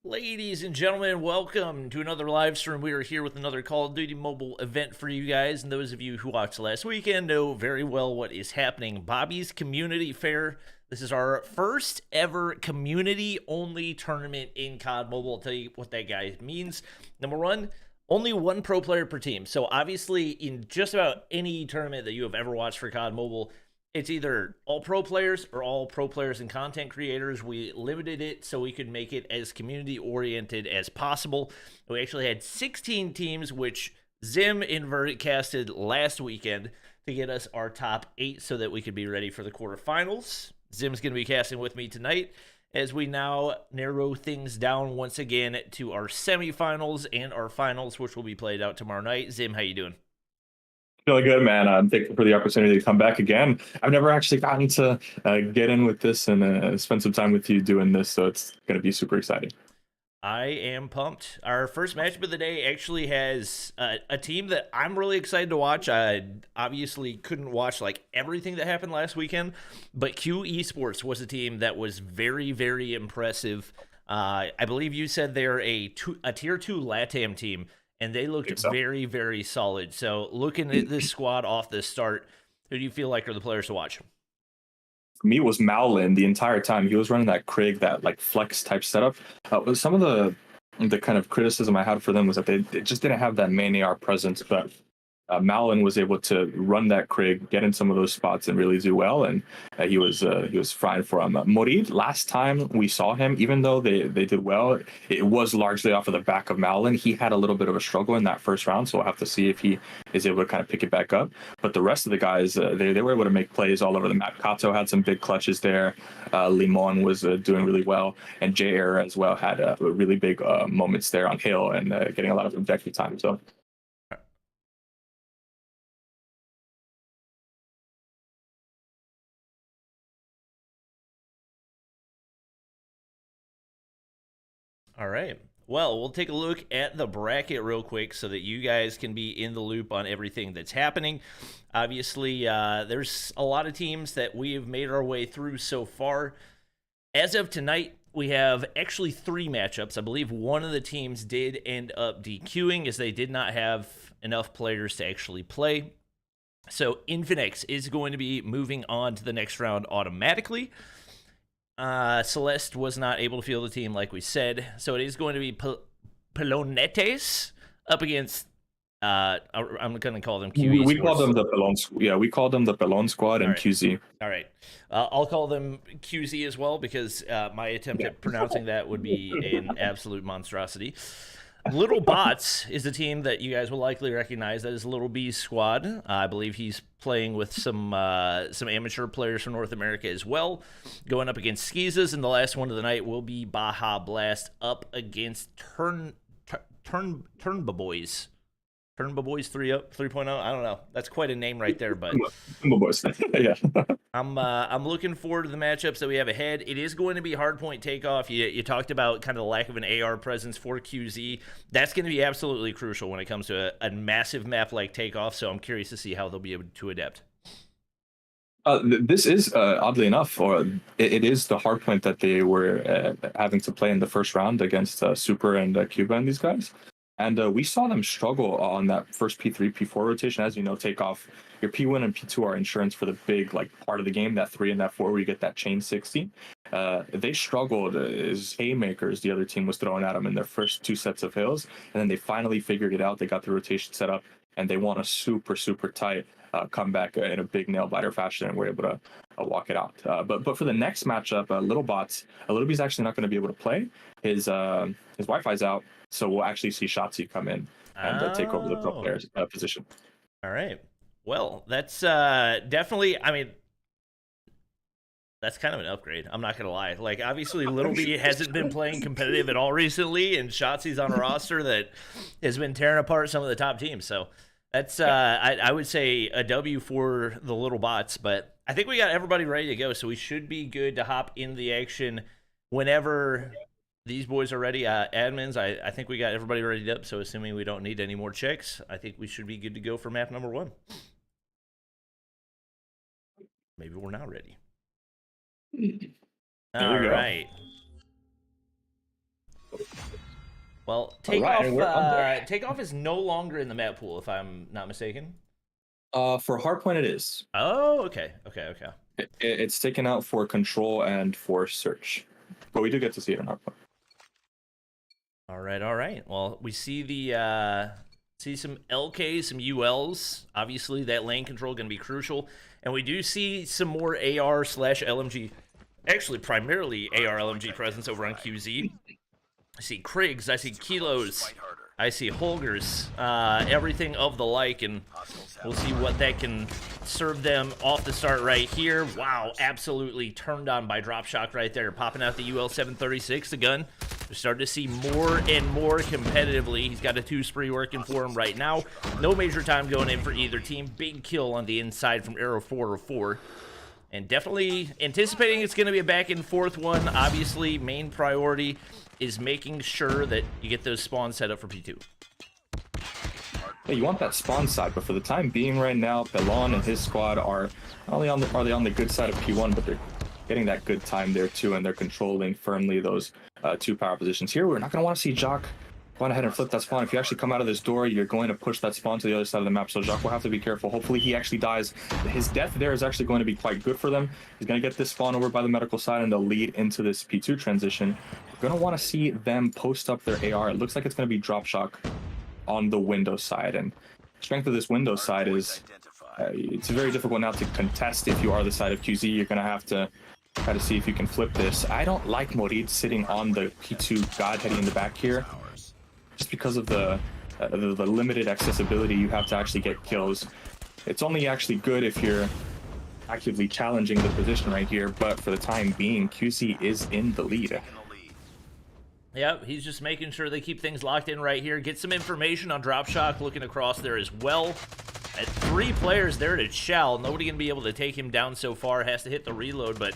Ladies and gentlemen, welcome to another live stream. We are here with another Call of Duty Mobile event for you guys, and those of you who watched last weekend know very well what is happening. Bobby's Community Fair. This is our first ever community-only tournament in COD Mobile. I'll tell you what that guy means. Number one, only one pro player per team. So obviously, in just about any tournament that you have ever watched for COD Mobile, it's either all pro players or all pro players and content creators. We limited it so we could make it as community-oriented as possible. We actually had 16 teams, which Zim inverted casted last weekend to get us our top 8 so that we could be ready for the quarterfinals. Zim's going to be casting with me tonight as we now narrow things down once again to our semifinals and our finals, which will be played out tomorrow night. Zim, how you doing? Feeling good, man. I'm thankful for the opportunity to come back again. I've never actually gotten to get in with this and spend some time with you doing this, so it's going to be super exciting. I am pumped. Our first matchup of the day actually has a team that I'm really excited to watch. I obviously couldn't watch like everything that happened last weekend, but Q Esports was a team that was very, very impressive. I believe you said they're a tier 2 LATAM team, and they looked very, very solid. So looking at this squad off the start, who do you feel like are the players to watch? For me, it was Malin the entire time. He was running that Krig, that like flex type setup. Some of the kind of criticism I had for them was that they just didn't have that main AR presence, but Malin was able to run that Krig, get in some of those spots, and really do well. And he was fine for him. Morid, last time we saw him, even though they did well, it was largely off of the back of Malin. He had a little bit of a struggle in that first round, so we'll have to see if he is able to kind of pick it back up. But the rest of the guys, they were able to make plays all over the map. Kato had some big clutches there. Limon was doing really well, and JR as well had really big moments there on Hill and getting a lot of objective time. So. All right. Well, we'll take a look at the bracket real quick so that you guys can be in the loop on everything that's happening. Obviously, there's a lot of teams that we have made our way through so far. As of tonight, we have actually 3 matchups. I believe one of the teams did end up DQing as they did not have enough players to actually play. So Infinix is going to be moving on to the next round automatically. Celeste was not able to field the team, like we said, so it is going to be Pelonetes up against. I'm going to call them QE. We call them the Pelon. Yeah, we call them the Pelon Squad and QZ. All right, I'll call them QZ as well because my attempt at pronouncing that would be an absolute monstrosity. LittleBots is a team that you guys will likely recognize. That is Little B's squad. I believe he's playing with some amateur players from North America as well. Going up against Skeezahs, and the last one of the night will be Baja Blast up against Tumba Boys. Tumba Boys 3.0. I don't know. That's quite a name right there, but Tumba Boys. Yeah. I'm looking forward to the matchups that we have ahead. It is going to be Hardpoint takeoff. You talked about kind of the lack of an AR presence for QZ. That's going to be absolutely crucial when it comes to a massive map like takeoff. So I'm curious to see how they'll be able to adapt. This is oddly enough, or it is the hard point that they were having to play in the first round against Super and Cuba and these guys. And we saw them struggle on that first P3, P4 rotation. As you know, take off your P1 and P2 are insurance for the big like part of the game, that 3 and that 4 where you get that chain 60. They struggled as haymakers the other team was throwing at them in their first 2 sets of hills. And then they finally figured it out. They got the rotation set up and they won a super, super tight comeback in a big nail biter fashion and were able to walk it out. But for the next matchup, LittleBots, Littleby's actually not going to be able to play. His Wi-Fi's out, so we'll actually see Shotzi come in and take over the pro player's position. All right. Well, that's definitely. I mean, that's kind of an upgrade. I'm not gonna lie. Like, obviously, Littleby hasn't been playing competitive at all recently, and Shotzi's on a roster that has been tearing apart some of the top teams. So that's I would say a W for the LittleBots. But I think we got everybody ready to go, so we should be good to hop into the action whenever these boys are ready. Admins, I think we got everybody ready up. So assuming we don't need any more checks, I think we should be good to go for map number 1. Maybe we're not ready. All right. Well, takeoff is no longer in the map pool, if I'm not mistaken. For Hardpoint, it is. Oh, okay. It's taken out for control and for search, but we do get to see it in Hardpoint. All right. Well, we see the see some LKs, some ULs. Obviously, that lane control going to be crucial, and we do see some more AR/LMG. Actually, primarily AR/LMG presence over on QZ. I see Kriegs, I see Kilos, I see Holgers, everything of the like, and we'll see what that can serve them off the start right here. Wow, absolutely turned on by Drop Shock right there, popping out the UL 736, the gun. We're starting to see more and more competitively. He's got a 2 spree working for him right now. No major time going in for either team. Big kill on the inside from Arrow 404. And definitely anticipating it's going to be a back and forth one. Obviously, main priority is making sure that you get those spawns set up for P2. Yeah, you want that spawn side, but for the time being right now, Pelon and his squad are not only are they on the good side of P1, but they're getting that good time there too, and they're controlling firmly those 2 power positions. Here, we're not going to want to see Jock go ahead and flip that spawn. If you actually come out of this door, you're going to push that spawn to the other side of the map, so Jacques will have to be careful. Hopefully he actually dies. His death there is actually going to be quite good for them. He's going to get this spawn over by the medical side, and they'll lead into this P2 transition. You're going to want to see them post up their AR. It looks like it's going to be Drop Shock on the window side, and strength of this window side is it's very difficult now to contest. If you are the side of QZ, you're going to have to try to see if you can flip this. I don't like Morid sitting on the P2 God heading in the back here, just because of the limited accessibility you have to actually get kills. It's only actually good if you're actively challenging the position right here, but for the time being, QC is in the lead. Yep, he's just making sure they keep things locked in right here. Get some information on Drop Shock looking across there as well. At 3 players there to Shell. Nobody going to be able to take him down so far. Has to hit the reload, but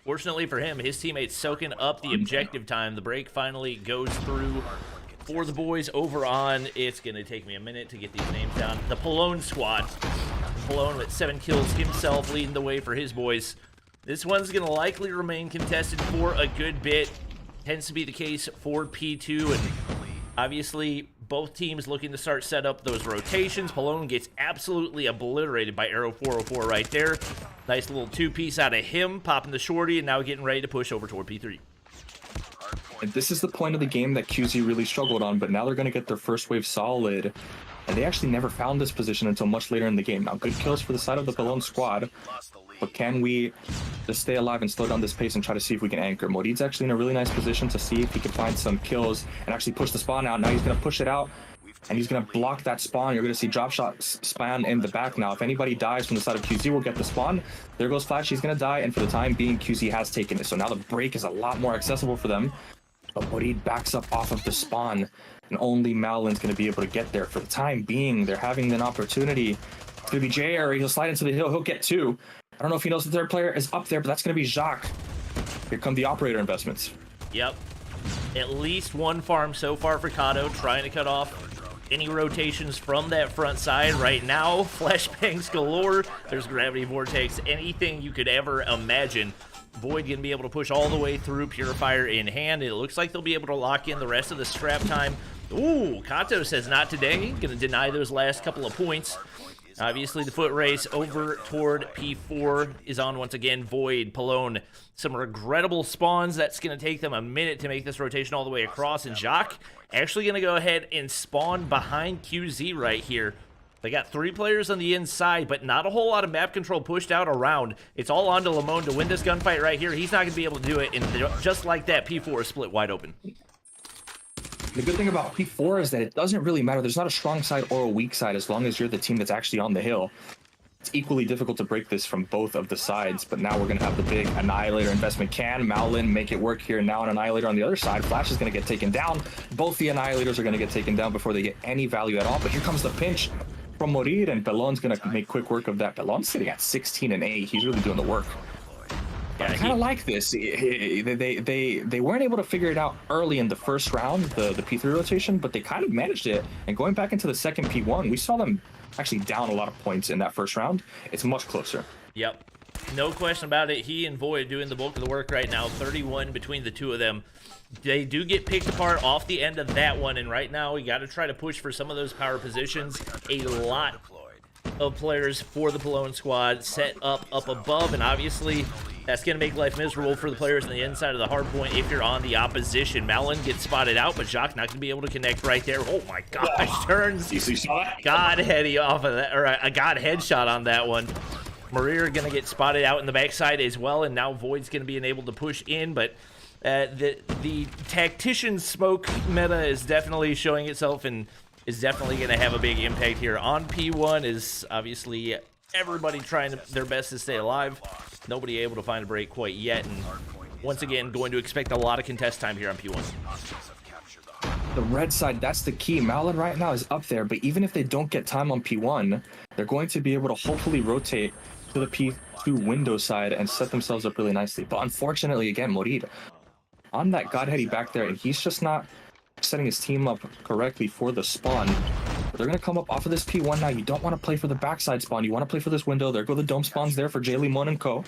fortunately for him, his teammates soaking up the objective time. The break finally goes through for the boys over on, it's going to take me a minute to get these names down, the Pelone squad. Pelone with 7 kills himself, leading the way for his boys. This one's going to likely remain contested for a good bit. Tends to be the case for P2, and obviously both teams looking to start set up those rotations. Pelone gets absolutely obliterated by Arrow 404 right there. Nice little 2-piece out of him, popping the shorty, and now getting ready to push over toward P3. And this is the point of the game that QZ really struggled on, but now they're going to get their first wave solid. And they actually never found this position until much later in the game. Now, good kills for the side of the Pelone squad, but can we just stay alive and slow down this pace and try to see if we can anchor? Morid's actually in a really nice position to see if he can find some kills and actually push the spawn out. Now he's going to push it out, and he's going to block that spawn. You're going to see Drop Shot spawn in the back now. If anybody dies from the side of QZ, we'll get the spawn. There goes Flash. He's going to die, and for the time being, QZ has taken it. So now the break is a lot more accessible for them. But Morid backs up off of the spawn, and only Malin's going to be able to get there. For the time being, they're having an opportunity. It's going to be J-Area. He'll slide into the hill. He'll get 2. I don't know if he knows the third player is up there, but that's going to be Jacques. Here come the operator investments. Yep. At least 1 farm so far for Kato, trying to cut off any rotations from that front side right now. Flashbangs galore. There's gravity vortex, anything you could ever imagine. Void gonna be able to push all the way through, Purifier in hand. It looks like they'll be able to lock in the rest of the scrap time. Ooh, Kato says not today. Gonna deny those last couple of points. Obviously, the foot race over toward P4 is on once again. Void, Pelone, some regrettable spawns. That's going to take them a minute to make this rotation all the way across. And Jacques actually going to go ahead and spawn behind QZ right here. They got 3 players on the inside, but not a whole lot of map control pushed out around. It's all on to Lamone to win this gunfight right here. He's not going to be able to do it, and just like that, P4 is split wide open. The good thing about P4 is that it doesn't really matter. There's not a strong side or a weak side as long as you're the team that's actually on the hill. It's equally difficult to break this from both of the sides, but now we're going to have the big Annihilator investment. Can Maolin make it work here? Now an Annihilator on the other side. Flash is going to get taken down. Both the Annihilators are going to get taken down before they get any value at all, but here comes the pinch from Morir, and Pelone's going to make quick work of that. Pelone's sitting at 16 and 8. He's really doing the work. I kind of like this. They weren't able to figure it out early in the first round, the P3 rotation, but they kind of managed it. And going back into the second P1, we saw them actually down a lot of points in that first round. It's much closer. Yep. No question about it. He and Void doing the bulk of the work right now. 31 between the two of them. They do get picked apart off the end of that one, and right now we got to try to push for some of those power positions. A lot of players for the Pelone squad set up above, and obviously that's going to make life miserable for the players on the inside of the hard point if you're on the opposition. Malin gets spotted out, but Jacques not going to be able to connect right there. Oh my gosh, turns God-heady off of that, or a God headshot on that one. Morir going to get spotted out in the backside as well, and now Void's going to be able to push in, but the tactician smoke meta is definitely showing itself and is definitely going to have a big impact here. On P1 is obviously everybody trying their best to stay alive. Nobody able to find a break quite yet, and once again going to expect a lot of contest time here on P1. The red side, that's the key. Malin right now is up there, but even if they don't get time on P1, they're going to be able to hopefully rotate to the P2 window side and set themselves up really nicely. But unfortunately, again, Morir on that Godheady back there, and he's just not setting his team up correctly for the spawn. But they're going to come up off of this P1 now. You don't want to play for the backside spawn. You want to play for this window. There go the dome spawns there for Jay Limon and co.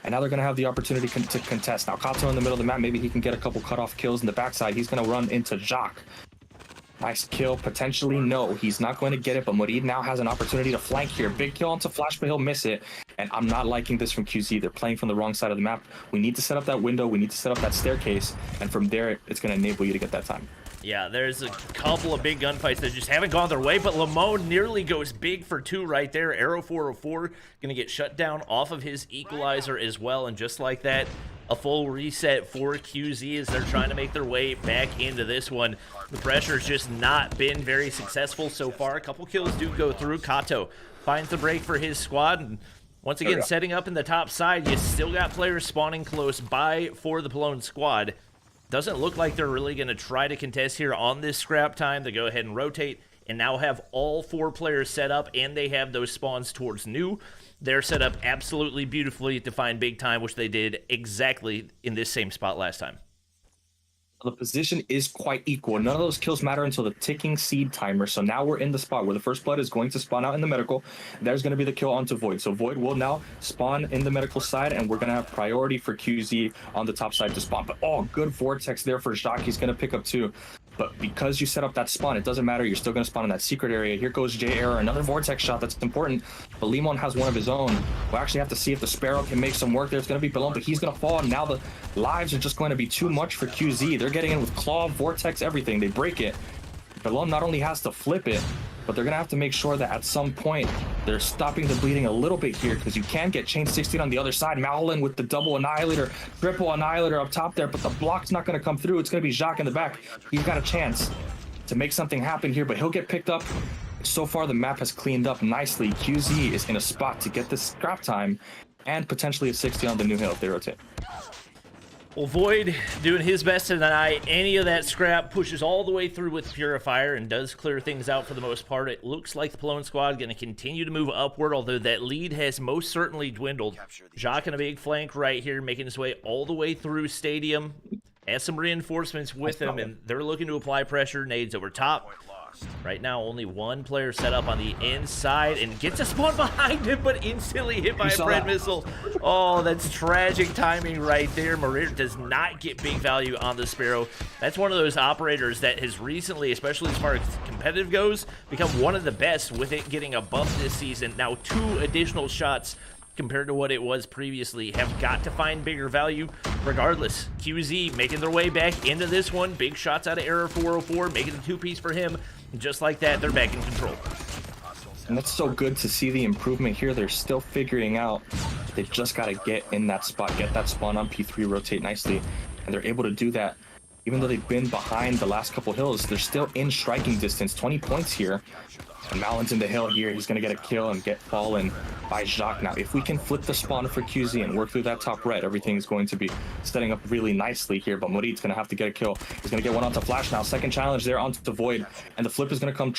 And now they're going to have the opportunity to contest. Now Kato in the middle of the map. Maybe he can get a couple cutoff kills in the backside. He's going to run into Jacques. Nice kill, potentially. No, he's not going to get it, but Morir now has an opportunity to flank here. Big kill onto Flash, but he'll miss it. And I'm not liking this from QZ. They're playing from the wrong side of the map. We need to set up that window. We need to set up that staircase. And from there, it's going to enable you to get that time. Yeah, there's a couple of big gunfights that just haven't gone their way, but Lamone nearly goes big for 2 right there. Arrow 404 going to get shut down off of his equalizer as well, and just like that, a full reset for QZ as they're trying to make their way back into this one. The pressure's just not been very successful so far. A couple kills do go through. Kato finds the break for his squad, and once again, setting up in the top side, you still got players spawning close by for the Pelone squad. Doesn't look like they're really going to try to contest here on this scrap time. They go ahead and rotate and now have all 4 players set up, and they have those spawns towards new. They're set up absolutely beautifully to find big time, which they did exactly in this same spot last time. The position is quite equal. None of those kills matter until the ticking seed timer. So now we're in the spot where the first blood is going to spawn out in the medical. There's going to be the kill onto Void. So Void will now spawn in the medical side, and we're going to have priority for QZ on the top side to spawn. But oh, good vortex there for Jacques. He's going to pick up 2. But because you set up that spawn, it doesn't matter. You're still going to spawn in that secret area. Here goes J Error, another vortex shot that's important. But Limon has one of his own. We'll actually have to see if the Sparrow can make some work. There's going to be Pelone, but he's going to fall. Now the lives are just going to be too much for QZ. They're getting in with Claw, Vortex, everything. They break it. Pelone not only has to flip it, but they're going to have to make sure that at some point they're stopping the bleeding a little bit here, because you can get Chain 16 on the other side. Maolin with the double Annihilator, triple Annihilator up top there, but the block's not going to come through. It's going to be Jacques in the back. He's got a chance to make something happen here, but he'll get picked up. So far, the map has cleaned up nicely. QZ is in a spot to get this scrap time and potentially a 60 on the new hill if they rotate. Well, Void doing his best to deny any of that scrap, pushes all the way through with Purifier and does clear things out for the most part. It looks like the Pelone squad going to continue to move upward, although that lead has most certainly dwindled. Jacques in a big flank right here, making his way all the way through Stadium. Has some reinforcements with him, and they're looking to apply pressure. Nades over top. Right now, only one player set up on the inside and gets a spawn behind him, but instantly hit by a Pred missile. Oh, that's tragic timing right there. Marir does not get big value on the Sparrow. That's one of those operators that has recently, especially as far as competitive goes, become one of the best with it getting a buff this season. Now, 2 additional shots compared to what it was previously have got to find bigger value. Regardless, QZ making their way back into this one. Big shots out of Error 404, making the 2-piece for him. Just like that, they're back in control. And that's so good to see the improvement here. They're still figuring out. They just got to get in that spot, get that spawn on P3, rotate nicely. And they're able to do that. Even though they've been behind the last couple hills, they're still in striking distance. 20 points here. And Malin's in the hill here. He's going to get a kill and get fallen by Jacques. Now, if we can flip the spawn for QZ and work through that top red, everything is going to be setting up really nicely here. But Morit's going to have to get a kill. He's going to get one onto Flash now. Second challenge there onto Void. And the flip is going to come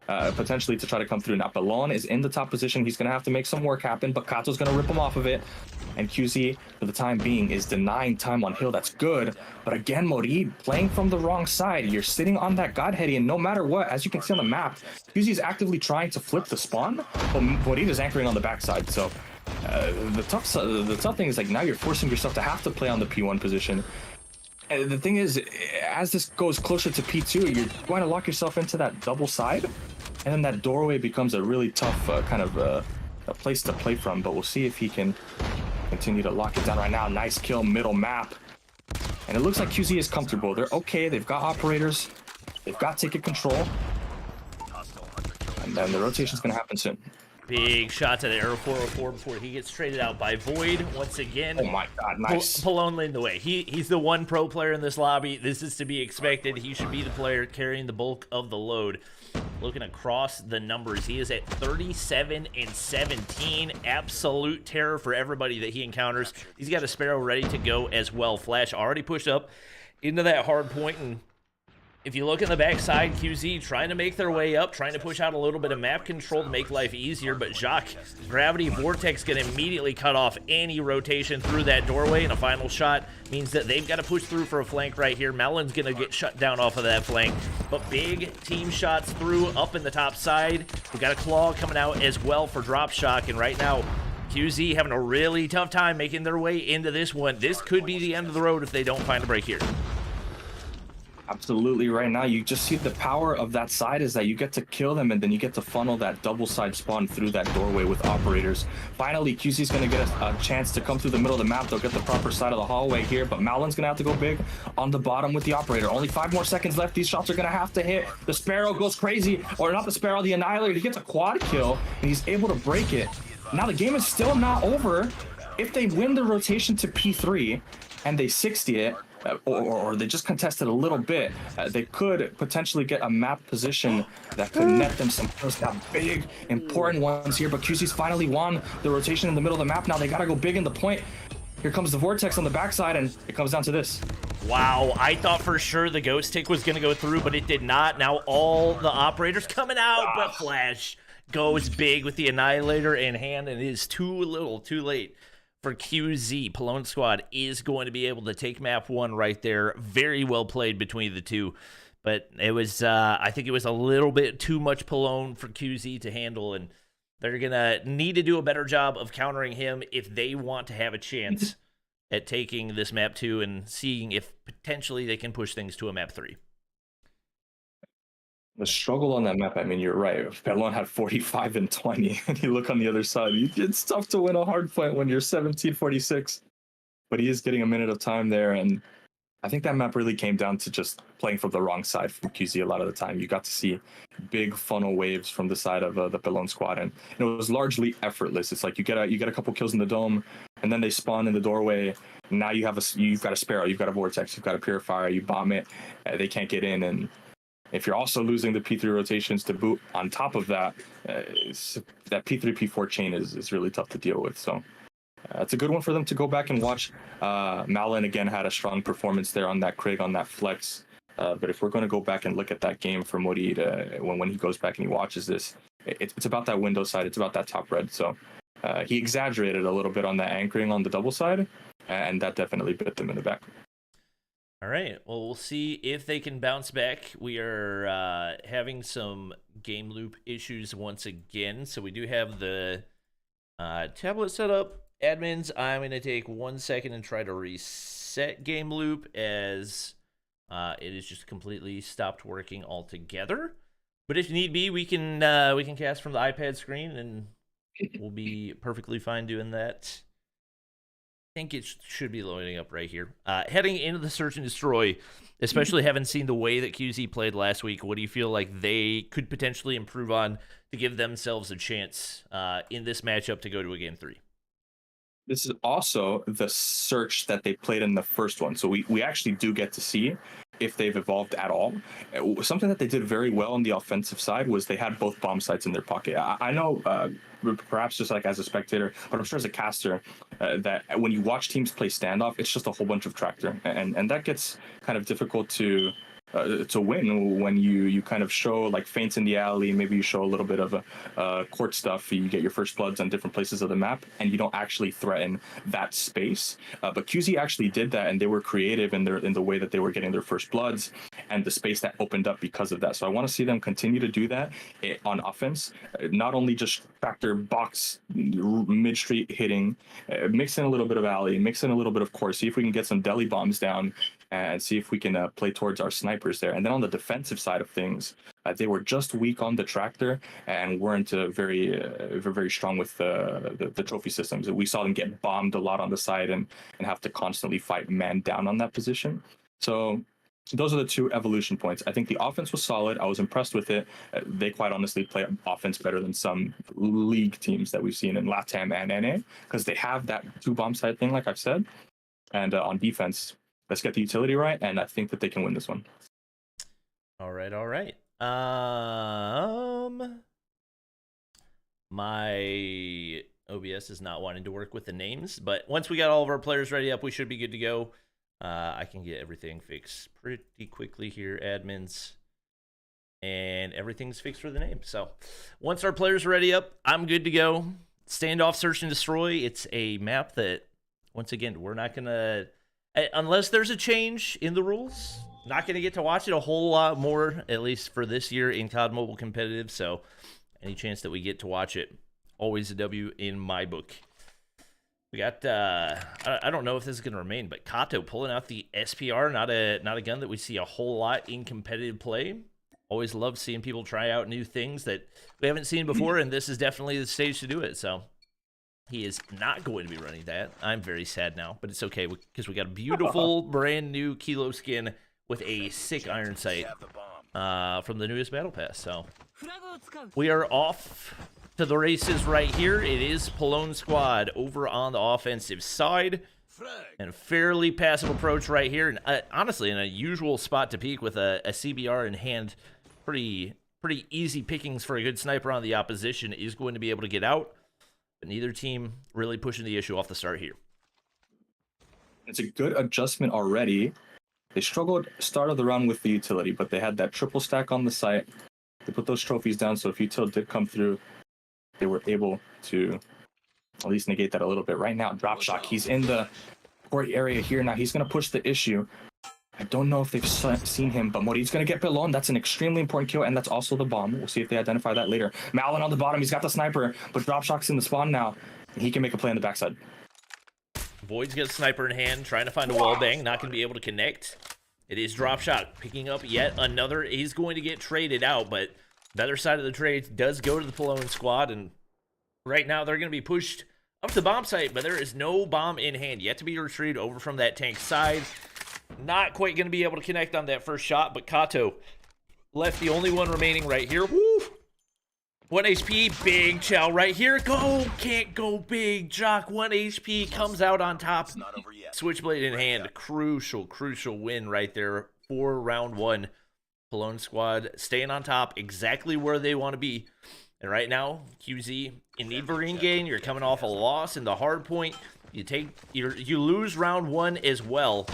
potentially to try to come through. Now, Pelon is in the top position. He's going to have to make some work happen, but Kato's going to rip him off of it. And QZ, for the time being, is denying time on hill. That's good. But again, Morit playing from the wrong side. You're sitting on that Godheady, and no matter what, as you can see on the map, QZ is actively trying to flip the spawn, but Morit is anchoring on the backside. So the tough thing is, like, now you're forcing yourself to have to play on the P1 position. And the thing is, as this goes closer to P2, you're going to lock yourself into that double side, and then that doorway becomes a really tough a place to play from. But we'll see if he can continue to lock it down right now. Nice kill, middle map. And it looks like QZ is comfortable. They're okay. They've got operators. They've got ticket control. And then the rotation's going to happen soon. Big shots at Arrow 404 before he gets traded out by Void once again. Oh my god, nice. Pelone leading the way. He's the one pro player in this lobby. This is to be expected. He should be the player carrying the bulk of the load. Looking across the numbers, he is at 37 and 17. Absolute terror for everybody that he encounters. He's got a Sparrow ready to go as well. Flash already pushed up into that hard point, and if you look in the backside, QZ trying to make their way up, trying to push out a little bit of map control to make life easier, but Jacques, Gravity Vortex going to immediately cut off any rotation through that doorway, and a final shot means that they've got to push through for a flank right here. Melon's going to get shut down off of that flank, but big team shots through up in the top side. We got a Claw coming out as well for Drop Shock, and right now, QZ having a really tough time making their way into this one. This could be the end of the road if they don't find a break here. Absolutely. Right now, you just see the power of that side is that you get to kill them, and then you get to funnel that double side spawn through that doorway with operators. Finally, QC's going to get a chance to come through the middle of the map. They'll get the proper side of the hallway here, but Malin's going to have to go big on the bottom with the operator. Only 5 more seconds left. These shots are going to have to hit. The Sparrow goes crazy, or not the Sparrow, the Annihilator. He gets a quad kill, and he's able to break it. Now, the game is still not over. If they win the rotation to P3 and they 60 it, or they just contested a little bit, they could potentially get a map position that could net them some kills. Got big, important ones here, but QC's finally won the rotation in the middle of the map. Now they gotta go big in the point. Here comes the Vortex on the backside, and it comes down to this. Wow, I thought for sure the Ghost Tick was going to go through, but it did not. Now all the operators coming out, but Flash goes big with the Annihilator in hand, and it is too little, too late for QZ. Pelone Squad is going to be able to take map 1 right there. Very well played between the two. But it was, I think it was a little bit too much Pelone for QZ to handle, and they're going to need to do a better job of countering him if they want to have a chance at taking this map 2 and seeing if potentially they can push things to a map 3. The struggle on that map, I mean, you're right. Pelon had 45 and 20, and you look on the other side, it's tough to win a hard fight when you're 17-46. But he is getting a minute of time there, and I think that map really came down to just playing from the wrong side from QZ a lot of the time. You got to see big funnel waves from the side of the Pelon Squad, and it was largely effortless. It's like you get a couple kills in the dome, and then they spawn in the doorway. Now you've got a Sparrow, you've got a Vortex, you've got a Purifier, you bomb it, they can't get in, and if you're also losing the P3 rotations to boot on top of that, that P3, P4 chain is really tough to deal with. So it's a good one for them to go back and watch. Malin, again, had a strong performance there on that Krig, on that flex. But if we're going to go back and look at that game for Morid, when he goes back and he watches this, it's about that window side. It's about that top red. So he exaggerated a little bit on that anchoring on the double side, and that definitely bit them in the back. All right. Well, we'll see if they can bounce back. We are having some game loop issues once again. So we do have the tablet set up. Admins, I'm going to take 1 second and try to reset game loop as it is just completely stopped working altogether. But if need be, we can cast from the iPad screen and we'll be perfectly fine doing that. I think it should be loading up right here. Heading into the Search and Destroy, especially having seen the way that QZ played last week, what do you feel like they could potentially improve on to give themselves a chance in this matchup to go to a game 3? This is also the search that they played in the first one. So we actually do get to see if they've evolved at all. Something that they did very well on the offensive side was they had both bomb sites in their pocket. I know perhaps just like as a spectator, but I'm sure as a caster, that when you watch teams play standoff, it's just a whole bunch of tractor. And that gets kind of difficult to win when you kind of show like feints in the alley, maybe you show a little bit of court stuff, you get your first bloods on different places of the map, and you don't actually threaten that space. But QZ actually did that, and they were creative in the way that they were getting their first bloods and the space that opened up because of that. So I want to see them continue to do that on offense, not only just tractor box mid street hitting, mix in a little bit of alley, mix in a little bit of court, see if we can get some deli bombs down and see if we can play towards our snipers there. And then on the defensive side of things, they were just weak on the tractor and weren't very strong with the trophy systems. We saw them get bombed a lot on the side and have to constantly fight man down on that position. So those are the two evolution points. I think the offense was solid. I was impressed with it. They quite honestly play offense better than some league teams that we've seen in LATAM and NA because they have that two bomb side thing, like I've said. And on defense, let's get the utility right, and I think that they can win this one. All right. My OBS is not wanting to work with the names, but once we got all of our players ready up, we should be good to go. I can get everything fixed pretty quickly here, admins. And everything's fixed for the name. So once our players are ready up, I'm good to go. Standoff, Search, and Destroy. It's a map that, once again, we're not going to... Unless there's a change in the rules, not going to get to watch it a whole lot more, at least for this year in COD Mobile Competitive. So any chance that we get to watch it, always a W in my book. We got, I don't know if this is going to remain, but Kato pulling out the SPR, not a gun that we see a whole lot in competitive play. Always love seeing people try out new things that we haven't seen before, and this is definitely the stage to do it. So he is not going to be running that. I'm very sad now, but it's okay because we got a beautiful brand new Kilo skin with a sick iron sight from the newest battle pass. So we are off to the races right here. It is Pelone squad over on the offensive side. And fairly passive approach right here. And honestly, an unusual spot to peek with a CBR in hand. Pretty easy pickings for a good sniper on the opposition is going to be able to get out. But neither team really pushing the issue off the start here. It's a good adjustment already. They struggled start of the round with the utility, but they had that triple stack on the site. They put those trophies down, so if util did come through, they were able to at least negate that a little bit. Right now, drop shock. He's in the court area here. Now he's going to push the issue. I don't know if they've seen him, but Mori's going to get Pelone. That's an extremely important kill, and that's also the bomb. We'll see if they identify that later. Malin on the bottom. He's got the sniper, but drop shock's in the spawn now. He can make a play on the backside. Void's got a sniper in hand, trying to find a wall bang. Not going to be able to connect. It is drop shot picking up yet another. He's going to get traded out, but the other side of the trade does go to the Pelone squad, and right now they're going to be pushed up to the bomb site, but there is no bomb in hand yet to be retrieved over from that tank side. Not quite going to be able to connect on that first shot, but Kato left the only one remaining right here. Woo! 1 HP, big chow right here. Go! Can't go big. Jock, 1 HP, comes out on top. Switchblade in hand. Crucial win right there for round 1. Pelone squad staying on top, exactly where they want to be. And right now, QZ in need for regain. You're coming off a loss in the Hardpoint. You lose round 1 as well.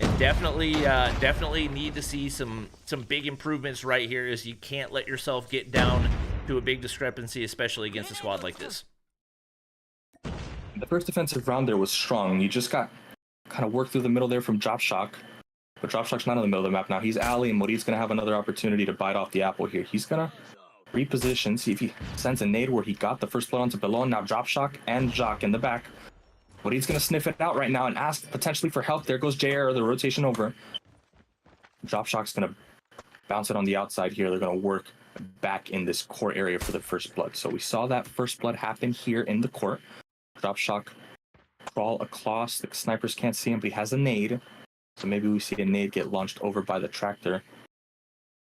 And definitely need to see some big improvements right here, as you can't let yourself get down to a big discrepancy, especially against a squad like this. The first defensive round there was strong. You just got kind of worked through the middle there from drop shock. But Dropshock's not in the middle of the map now. He's alley, and Morit's going to have another opportunity to bite off the apple here. He's going to reposition, see if he sends a nade where he got the first blood onto Pelon. Now Dropshock and Jock in the back. Morit's going to sniff it out right now and ask potentially for help. There goes JR, the rotation over. Dropshock's going to bounce it on the outside here. They're going to work back in this court area for the first blood. So we saw that first blood happen here in the court. Dropshock crawl across. The snipers can't see him, but he has a nade. So maybe we see a nade get launched over by the tractor.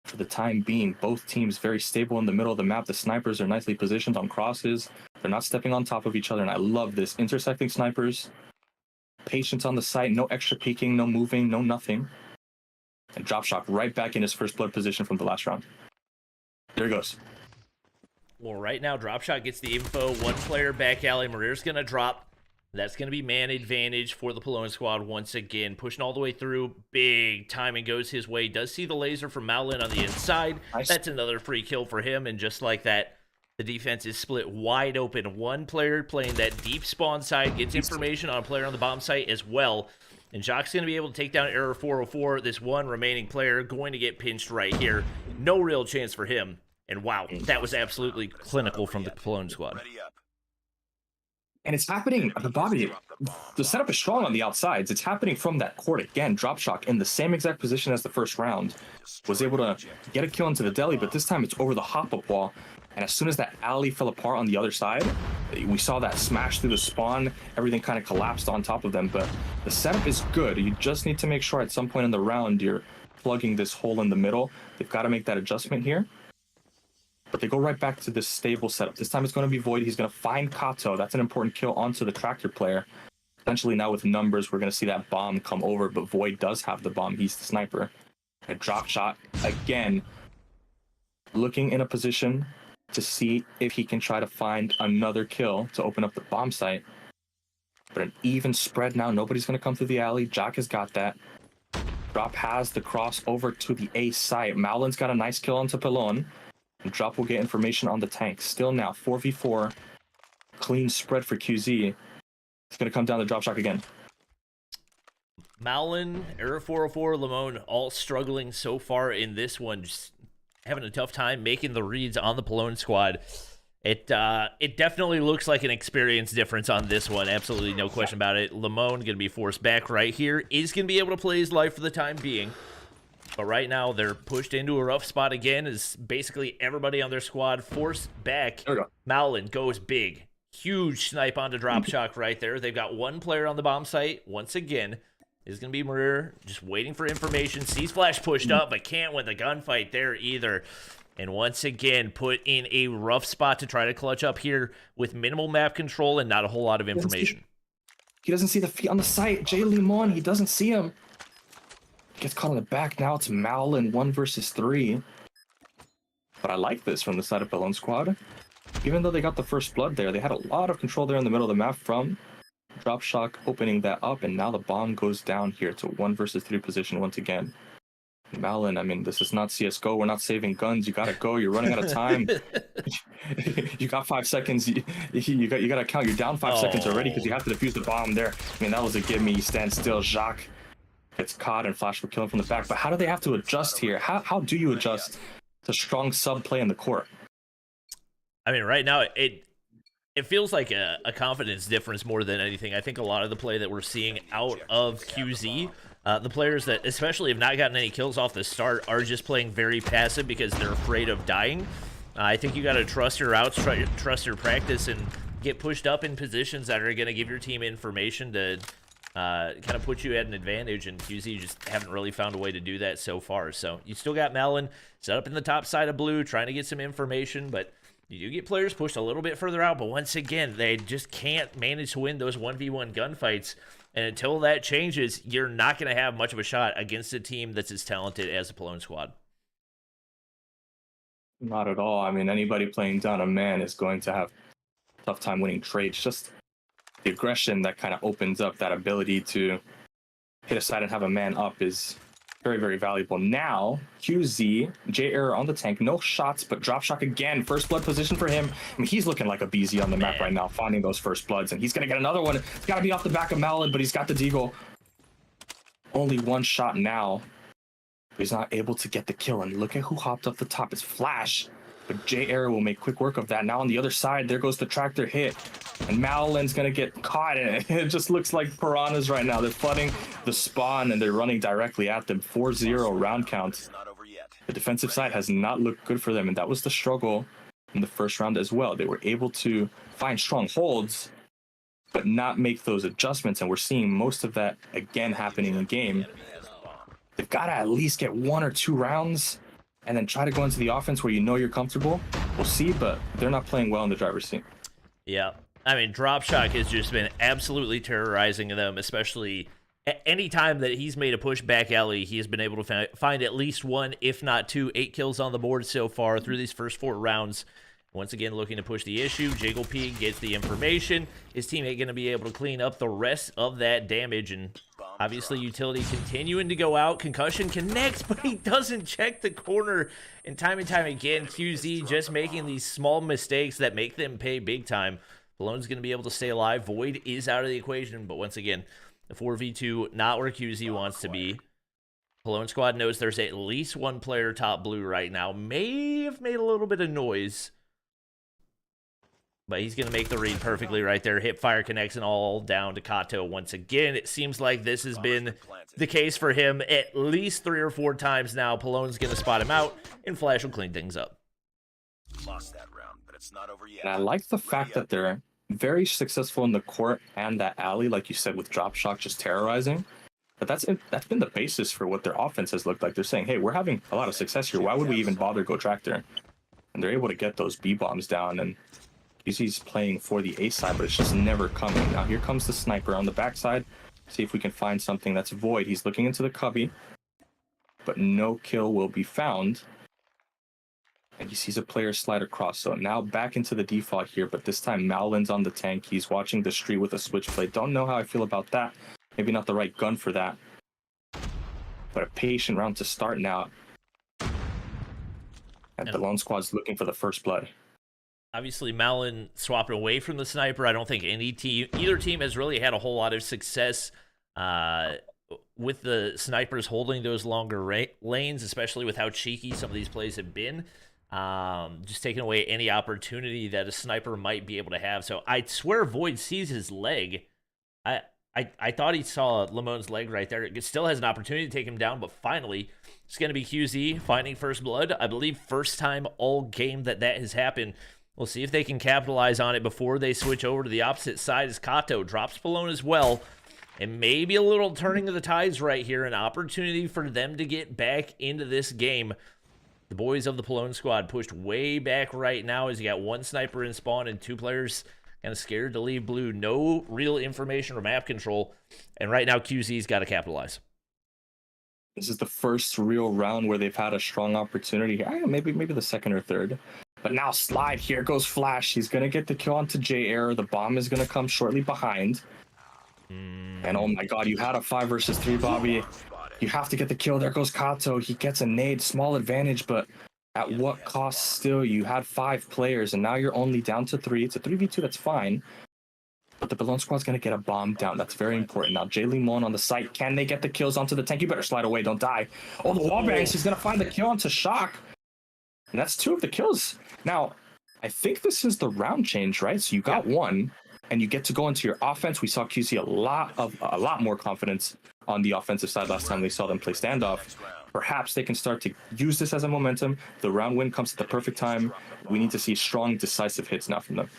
For the time being, both teams very stable in the middle of the map. The snipers are nicely positioned on crosses. They're not stepping on top of each other, and I love this. Intersecting snipers. Patience on the site. No extra peeking, no moving, no nothing. And Dropshock right back in his first blood position from the last round. There he goes. Well, right now, Dropshot gets the info. One player back alley. Marier's going to drop. That's going to be man advantage for the Pelone squad once again. Pushing all the way through. Big timing goes his way. Does see the laser from Malin on the inside. Nice. That's another free kill for him. And just like that, the defense is split wide open. One player playing that deep spawn side gets information on a player on the bomb site as well. And Jock's going to be able to take down Error 404. This one remaining player going to get pinched right here. No real chance for him. And wow, that was absolutely clinical from the Pelone squad. And it's happening, Bobby, the setup is strong on the outsides. It's happening from that court again. Dropshock in the same exact position as the first round. Was able to get a kill into the deli, but this time it's over the hop-up wall. And as soon as that alley fell apart on the other side, we saw that smash through the spawn. Everything kind of collapsed on top of them. But the setup is good. You just need to make sure at some point in the round you're plugging this hole in the middle. They've got to make that adjustment here. But they go right back to this stable setup. This time it's going to be Void. He's going to find Kato. That's an important kill onto the tractor player. Essentially now with numbers, we're going to see that bomb come over, but Void does have the bomb. He's the sniper. A drop shot again. Looking in a position to see if he can try to find another kill to open up the bomb site. But an even spread now. Nobody's going to come through the alley. Jock has got that. Drop has the cross over to the A site. Malin's got a nice kill onto Pelon. And Drop will get information on the tank. Still now, 4v4. Clean spread for QZ. It's going to come down to Dropshock again. Malin, Error 404, Limon, all struggling so far in this one. Just having a tough time making the reads on the Pelone squad. It definitely looks like an experience difference on this one. Absolutely no question about it. Limon going to be forced back right here. Is going to be able to play his life for the time being. But right now, they're pushed into a rough spot again as basically everybody on their squad forced back. Malin goes big. Huge snipe onto Dropshock right there. They've got one player on the bomb site. Once again, is going to be Marir just waiting for information. Sees Flash pushed up, but can't win the gunfight there either. And once again, put in a rough spot to try to clutch up here with minimal map control and not a whole lot of information. He doesn't see the feet on the site. Jay Limon, he doesn't see him. Gets caught on the back. Now it's Malin 1 versus 3. But I like this from the side of Pelone squad. Even though they got the first blood there, they had a lot of control there in the middle of the map from Dropshock opening that up, and now the bomb goes down here to 1 versus 3 position once again. Malin, I mean, this is not CSGO. We're not saving guns. You gotta go. You're running out of time. You got 5 seconds. You gotta count. You're down 5 seconds already because you have to defuse the bomb there. I mean, that was a gimme. You stand still. Jacques gets caught and Flash will kill him from the back. But how do they have to adjust here? How do you adjust to strong sub play in the court? I mean, right now it feels like a confidence difference more than anything. I think a lot of the play that we're seeing out of QZ, the players that especially have not gotten any kills off the start are just playing very passive because they're afraid of dying. I think you got to trust your routes, trust your practice, and get pushed up in positions that are going to give your team information to kind of put you at an advantage, and QZ just haven't really found a way to do that so far. So you still got Malin set up in the top side of blue, trying to get some information, but you do get players pushed a little bit further out, but once again, they just can't manage to win those 1v1 gunfights, and until that changes, you're not going to have much of a shot against a team that's as talented as the Pelone squad. Not at all. I mean, anybody playing down a man is going to have a tough time winning trades. Just the aggression that kind of opens up that ability to hit a side and have a man up is very, very valuable. Now, QZ, J-Error on the tank, no shots, but Dropshock again. First blood position for him. I mean, he's looking like a BZ on the map right now, finding those first bloods, and he's going to get another one. It's got to be off the back of Malin, but he's got the deagle. Only one shot now. He's not able to get the kill. And look at who hopped up the top. It's Flash. But J Arrow will make quick work of that. Now on the other side, there goes the tractor hit. And Maolin's going to get caught in it. It just looks like piranhas right now. They're flooding the spawn and they're running directly at them. 4-0 round count. The defensive side has not looked good for them. And that was the struggle in the first round as well. They were able to find strong holds, but not make those adjustments. And we're seeing most of that again happening in game. They've got to at least get 1 or 2 rounds and then try to go into the offense where you know you're comfortable. We'll see, but they're not playing well in the driver's seat. Yeah. I mean, Dropshock has just been absolutely terrorizing them, especially any time that he's made a push back alley, he has been able to find at least 1, if not 2, 8 kills on the board so far through these first 4 rounds. Once again, looking to push the issue. Jiggle P gets the information. His teammate going to be able to clean up the rest of that damage, and obviously utility continuing to go out. Concussion connects, but he doesn't check the corner. And time again, QZ just making these small mistakes that make them pay big time. Pelone's going to be able to stay alive. Void is out of the equation, but once again, the 4v2 not where QZ wants to be. Pelone squad knows there's at least 1 player top blue right now. May have made a little bit of noise, but he's going to make the read perfectly right there. Hipfire connects and all down to Kato once again. It seems like this has been the case for him at least 3 or 4 times now. Pelone's going to spot him out, and Flash will clean things up. Lost that round, but it's not over yet. And I like the fact that they're very successful in the court and that alley, like you said, with Dropshock just terrorizing. But that's been the basis for what their offense has looked like. They're saying, hey, we're having a lot of success here. Why would we even bother go tractor? And they're able to get those B-bombs down, and he's playing for the A side, but it's just never coming. Now here comes the sniper on the backside. See if we can find something that's Void. He's looking into the cubby, but no kill will be found. And he sees a player slide across. So now back into the default here, but this time Maolin's on the tank. He's watching the street with a switchblade. Don't know how I feel about that. Maybe not the right gun for that. But a patient round to start now. And the lone squad's looking for the first blood. Obviously, Malin swapped away from the sniper. I don't think either team has really had a whole lot of success with the snipers holding those longer lanes, especially with how cheeky some of these plays have been. Just taking away any opportunity that a sniper might be able to have. So I swear Void sees his leg. I thought he saw Lamone's leg right there. It still has an opportunity to take him down, but finally, it's going to be QZ finding first blood. I believe first time all game that has happened. We'll see if they can capitalize on it before they switch over to the opposite side as Kato drops Pelone as well. And maybe a little turning of the tides right here, an opportunity for them to get back into this game. The boys of the Pelone squad pushed way back right now as you got 1 sniper in spawn and 2 players kind of scared to leave blue. No real information or map control. And right now, QZ's got to capitalize. This is the first real round where they've had a strong opportunity. Maybe the second or third. But now slide, here goes Flash. He's going to get the kill onto J-Air. The bomb is going to come shortly behind. And oh my god, you had a 5 versus 3, Bobby. You have to get the kill. There goes Kato. He gets a nade. Small advantage, but at what cost still? You had 5 players, and now you're only down to 3. It's a 3v2, that's fine. But the Pelone squad's going to get a bomb down. That's very important. Now, J. Limon on the site. Can they get the kills onto the tank? You better slide away. Don't die. Oh, the wall bangs. He's going to find the kill onto Shock. And that's 2 of the kills. Now, I think this is the round change, right? So you got 1, and you get to go into your offense. We saw QC a lot more confidence on the offensive side last time we saw them play standoff. Perhaps they can start to use this as a momentum. The round win comes at the perfect time. We need to see strong, decisive hits now from them.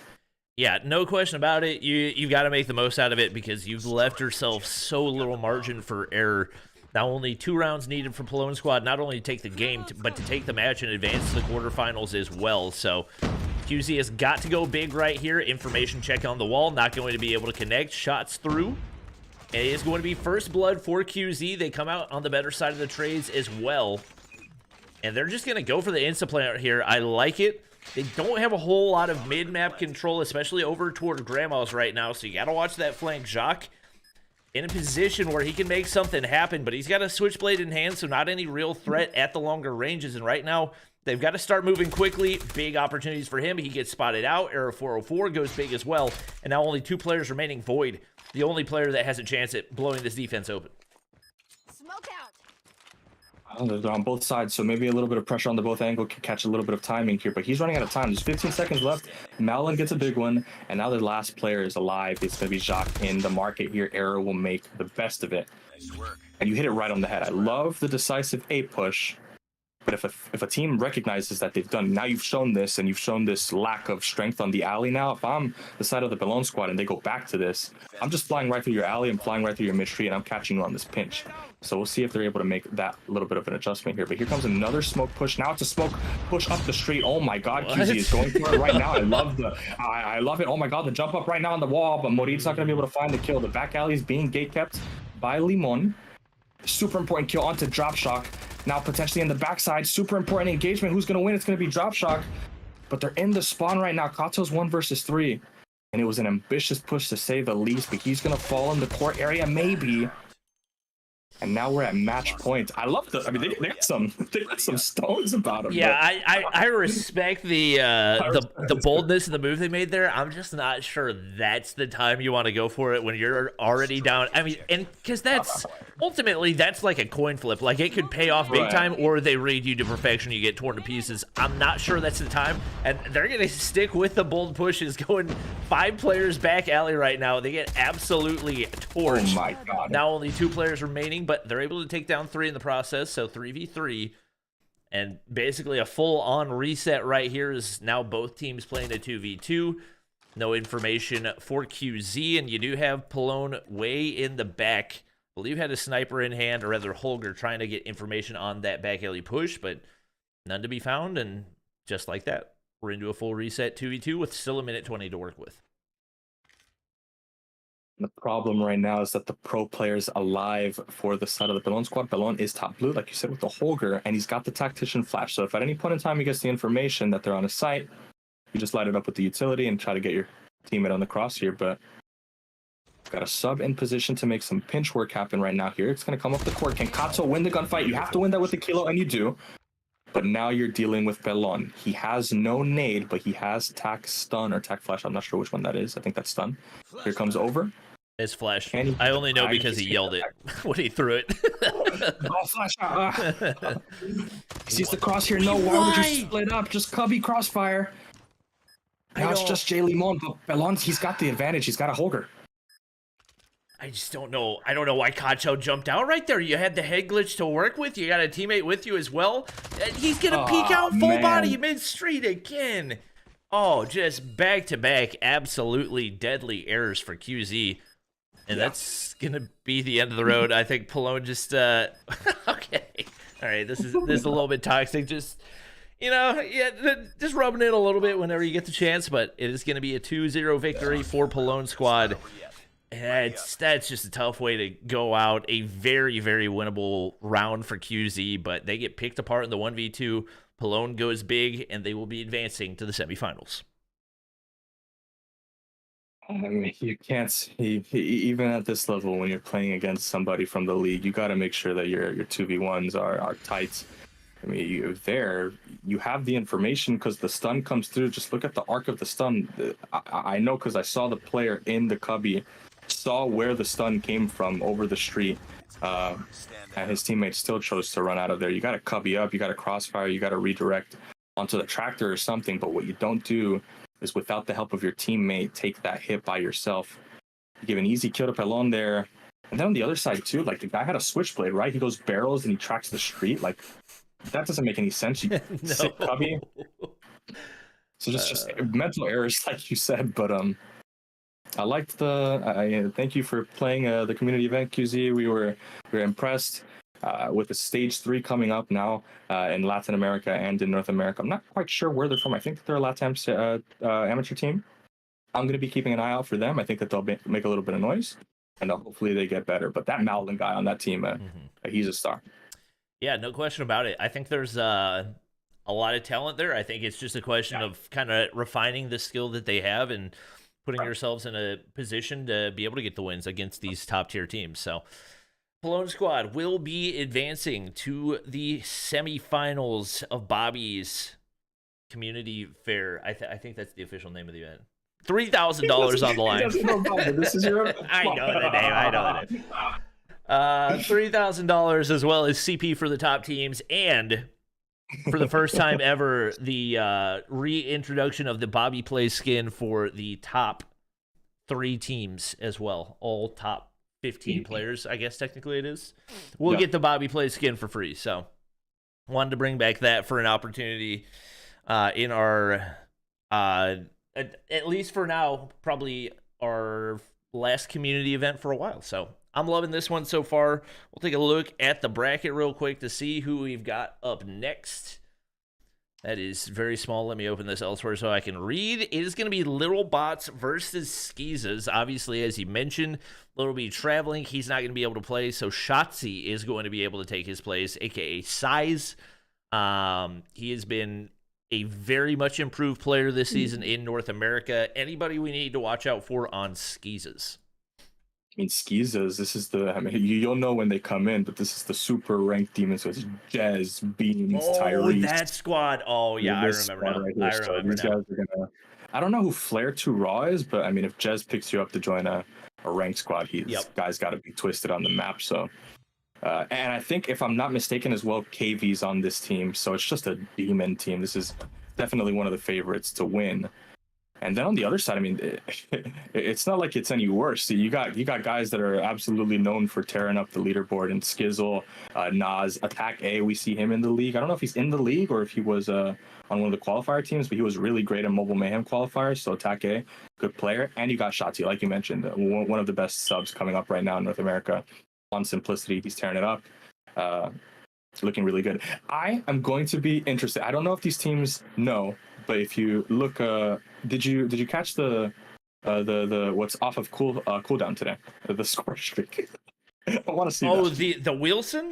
Yeah, no question about it. You've got to make the most out of it because you've left yourself so little margin for error. Now only 2 rounds needed for Pelone Squad, not only to take the game, but to take the match and advance to the quarterfinals as well. So QZ has got to go big right here. Information check on the wall, not going to be able to connect. Shots through. And it is going to be first blood for QZ. They come out on the better side of the trades as well. And they're just going to go for the insta-plant here. I like it. They don't have a whole lot of mid-map control, especially over toward Grandma's right now. So you got to watch that flank. Jacques in a position where he can make something happen, but he's got a switchblade in hand, so not any real threat at the longer ranges. And right now, they've got to start moving quickly. Big opportunities for him. He gets spotted out. Arrow 404 goes big as well. And now only 2 players remaining. Void, the only player that has a chance at blowing this defense open. They're on both sides, so maybe a little bit of pressure on the both angle can catch a little bit of timing here, but he's running out of time. There's 15 seconds left. Malin gets a big one, and now the last player is alive. It's going to be Jacques in the market here. Arrow will make the best of it. Nice work. And you hit it right on the head. I love the decisive A push, but if a team recognizes that they've done, now you've shown this, and you've shown this lack of strength on the alley now. If I'm the side of the Pelone squad and they go back to this, I'm just flying right through your alley, I'm flying right through your mid-tree, and I'm catching you on this pinch. So we'll see if they're able to make that little bit of an adjustment here. But here comes another smoke push. Now it's a smoke push up the street. Oh my God, QZ is going for it right now. I love it. Oh my God, the jump up right now on the wall, but Morit's not going to be able to find the kill. The back alley is being gate kept by Limon. Super important kill onto Drop Shock. Now potentially in the backside, super important engagement. Who's going to win? It's going to be Drop Shock. But they're in the spawn right now. Kato's 1 versus 3. And it was an ambitious push to say the least, but he's going to fall in the court area maybe. And now we're at match point. I love the. I mean, they got some stones about him. Yeah, I respect the boldness of the move they made there. I'm just not sure that's the time you want to go for it when you're already down. I mean, and because that's ultimately that's like a coin flip. Like it could pay off big time, or they raid you to perfection, you get torn to pieces. I'm not sure that's the time, and they're gonna stick with the bold pushes, going 5 players back alley right now. They get absolutely torched. Oh my God! Now only 2 players remaining, but they're able to take down 3 in the process, so 3v3. And basically a full-on reset right here is now both teams playing a 2v2. No information for QZ, and you do have Pelone way in the back. I believe had a sniper in hand, or rather Holger trying to get information on that back alley push, but none to be found, and just like that, we're into a full reset 2v2 with still a minute 20 to work with. The problem right now is that the pro player's alive for the side of the Pelone squad. Pelone is top blue, like you said, with the Holger, and he's got the Tactician Flash. So if at any point in time he gets the information that they're on a site, you just light it up with the utility and try to get your teammate on the crosshair. But got a sub in position to make some pinch work happen right now here. It's going to come up the court. Can Kato win the gunfight? You have to win that with the kilo, and you do. But now you're dealing with Pelone. He has no nade, but he has Tac Stun or Tac Flash. I'm not sure which one that is. I think that's Stun. Here comes Over. It's Flash. I only know because he yelled it when he threw it. Oh, Flash out. He sees the crosshair. No, why would you split up? Just Cubby Crossfire. Now it's just Jay Limon, but Pelone, he's got the advantage. He's got a Holger. I just don't know. I don't know why Kacho jumped out right there. You had the head glitch to work with. You got a teammate with you as well. And he's going to peek out full body mid-street again. Oh, just back-to-back absolutely deadly errors for QZ. And that's going to be the end of the road. I think Pelone just, okay. All right, this is a little bit toxic. Just, just rubbing it a little bit whenever you get the chance. But it is going to be a 2-0 victory for Pelone squad. And that's just a tough way to go out. A very, very winnable round for QZ. But they get picked apart in the 1v2. Pelone goes big, and they will be advancing to the semifinals. I mean, you can't even at this level when you're playing against somebody from the league, you got to make sure that your 2v1s are tight. I mean, you have the information because the stun comes through. Just look at the arc of the stun. I know because I saw the player in the cubby, saw where the stun came from over the street, and his teammate still chose to run out of there. You got to cubby up, you got to crossfire, you got to redirect onto the tractor or something. But what you don't do is without the help of your teammate, take that hit by yourself. You give an easy kill to Pelone there. And then on the other side too, like the guy had a switchblade, right? He goes barrels and he tracks the street. Like that doesn't make any sense. You sit cubby. So just mental errors, like you said. But I liked thank you for playing the community event, QZ. We were impressed. With the stage 3 coming up now in Latin America and in North America. I'm not quite sure where they're from. I think that they're a LATAM amateur team. I'm going to be keeping an eye out for them. I think that they'll make a little bit of noise, and hopefully they get better. But that Malin guy on that team, he's a star. Yeah, no question about it. I think there's a lot of talent there. I think it's just a question of kind of refining the skill that they have and putting yourselves in a position to be able to get the wins against these top-tier teams. So Pelone squad will be advancing to the semifinals of Bobby's Community Fair. I think that's the official name of the event. $3,000 on the line. This is your I know the name. $3,000 as well as CP for the top teams, and for the first time ever, the reintroduction of the Bobby Play skin for the top 3 teams as well. All top 15 players, I guess technically it is. We'll get the Bobby Play skin for free. So wanted to bring back that for an opportunity in our, at least for now, probably our last community event for a while. So I'm loving this one so far. We'll take a look at the bracket real quick to see who we've got up next. That is very small. Let me open this elsewhere so I can read. It is going to be LittleBots versus Skeezahs. Obviously, as you mentioned, Little will be traveling. He's not going to be able to play, so Shotzi is going to be able to take his place, a.k.a. Size. He has been a very much improved player this season in North America. Anybody we need to watch out for on Skeezahs? I mean, Skeezahs, this is the, I mean, you'll know when they come in, but this is the super ranked demon. So it's Jez, Beans, Tyrese. That squad. Oh, yeah, I remember now. Right here. So these guys are going to, I don't know who Flare 2 Raw is, but I mean, if Jez picks you up to join a ranked squad, guy's got to be twisted on the map. So, and I think, if I'm not mistaken as well, KV's on this team. So it's just a demon team. This is definitely one of the favorites to win. And then on the other side, I mean, it's not like it's any worse. You got guys that are absolutely known for tearing up the leaderboard, and Skizzle, Nas, Attack A. We see him in the league. I don't know if he's in the league or if he was on one of the qualifier teams, but he was really great in Mobile Mayhem qualifiers. So Attack A, good player. And you got Shotzi, like you mentioned, one of the best subs coming up right now in North America. On Simplicity, he's tearing it up. Looking really good. I am going to be interested. I don't know if these teams know, but if you look, did you catch the what's off of cooldown today? The score streak. I want to see. Oh, that. the Wilson.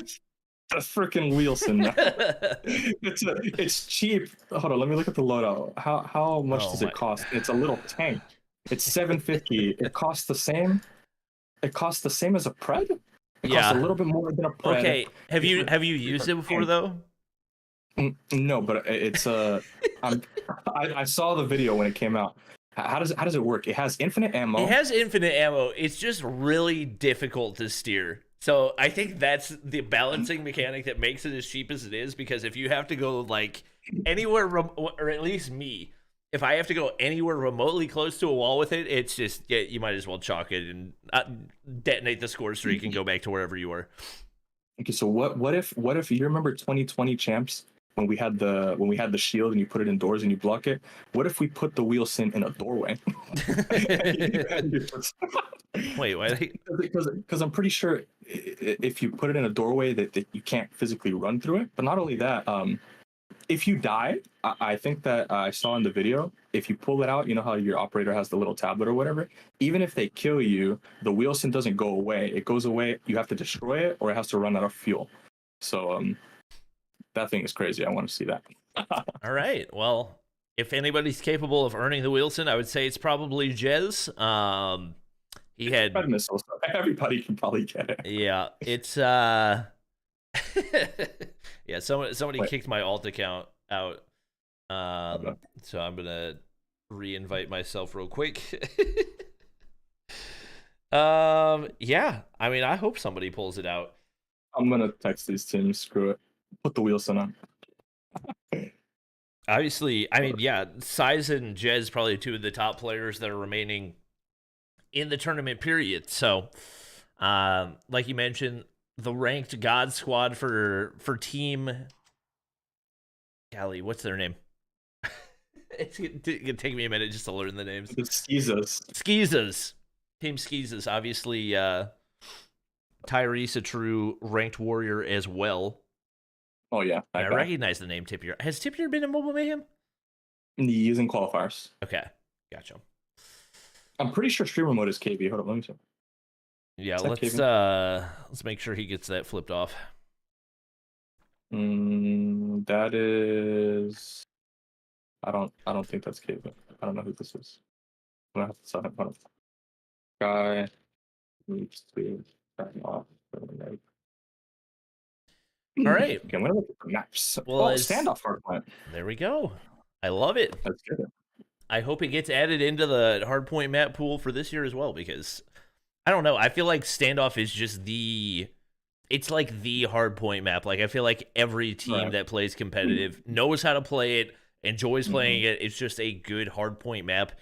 The freaking Wilson. It's cheap. Hold on, let me look at the loadout. How much does it cost? It's a little tank. It's $750. It costs the same. It costs the same as a Pred. It costs a little bit more than a Pred. Okay, have you used it before though? No, but it's I saw the video when it came out. How does it work? It has infinite ammo. It has infinite ammo. It's just really difficult to steer. So I think that's the balancing mechanic that makes it as cheap as it is. Because if you have to go like anywhere, or at least me, if I have to go anywhere remotely close to a wall with it, it's just you might as well chalk it and detonate the score streak and go back to wherever you were. Okay, so what if you remember 2020 champs when we had the shield and you put it indoors and you block it? What if we put the Wilson in a doorway? Wait, why? Because I'm pretty sure if you put it in a doorway that you can't physically run through it. But not only that, if you die, I think that I saw in the video, if you pull it out, you know how your operator has the little tablet or whatever, even if they kill you, the Wilson doesn't go away. It goes away, you have to destroy it, or it has to run out of fuel. So that thing is crazy. I want to see that. All right. Well, if anybody's capable of earning the Wilson, I would say it's probably Jez. He had missiles. Everybody can probably get it. Yeah, it's yeah, somebody kicked my alt account out. So I'm gonna re-invite myself real quick. Yeah, I mean, I hope somebody pulls it out. I'm gonna text these teams. Screw it. Put the Wilson on. Obviously, I mean, yeah, Size and Jez probably two of the top players that are remaining in the tournament period. So, like you mentioned, the ranked God squad for team. Golly, what's their name? It's gonna take me a minute just to learn the names. It's Skeezahs. Skeezahs. Team Skeezahs. Obviously, Tyrese, a true ranked warrior as well. Oh yeah, I recognize the name Tipier. Has Tipier been in Mobile Mayhem? He's in qualifiers. Okay, gotcha. I'm pretty sure streamer mode is KB. Hold on, let me see. Yeah, let's make sure he gets that flipped off. That is. I don't think that's KB. I don't know who this is. I'm gonna have to sign up. Guy needs to sign off. All right. Okay, I'm gonna look at the maps. Well, standoff Hardpoint. There we go. I love it. That's good. I hope it gets added into the Hardpoint map pool for this year as well, because I don't know. I feel like Standoff is just it's like the Hardpoint map. Like I feel like every team that plays competitive knows how to play it, enjoys playing it. It's just a good Hardpoint map.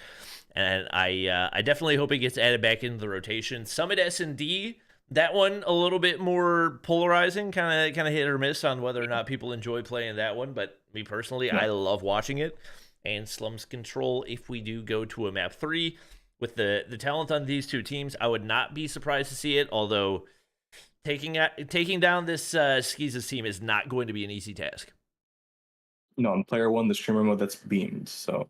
And I definitely hope it gets added back into the rotation. Summit S&D, that one a little bit more polarizing, kind of hit or miss on whether or not people enjoy playing that one. But me personally, I love watching it. And Slums Control, if we do go to a map 3 with the talent on these two teams, I would not be surprised to see it. Although taking down this Skeezahs team is not going to be an easy task. No, on player 1, the streamer mode that's beamed. So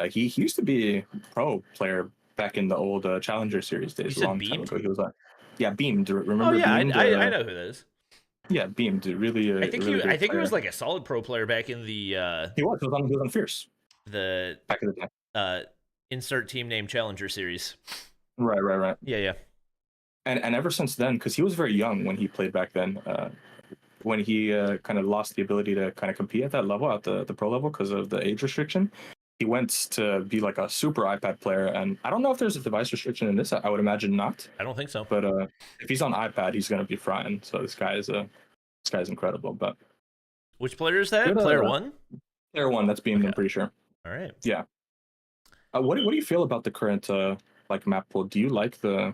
he used to be a pro player back in the old Challenger Series days. You A long said time beamed? ago, he was on. Yeah, beamed. Remember? Oh yeah, beamed? I know who that is. Yeah, beamed. Really. I think really he was like a solid pro player back in the. He was on Fierce. The back in the day. Insert team name Challenger Series. Right. Yeah. And ever since then, because he was very young when he played back then, when he kind of lost the ability to kind of compete at that level, at the pro level, because of the age restriction, he went to be like a super iPad player. And I don't know if there's a device restriction in this. I would imagine not. I don't think so. But if he's on iPad, he's going to be frying. So this guy's incredible. But which player is that? Good, Player 1? Player 1, that's being, I'm pretty sure. All right. Yeah. What do you feel about the current like map pool? Do you like the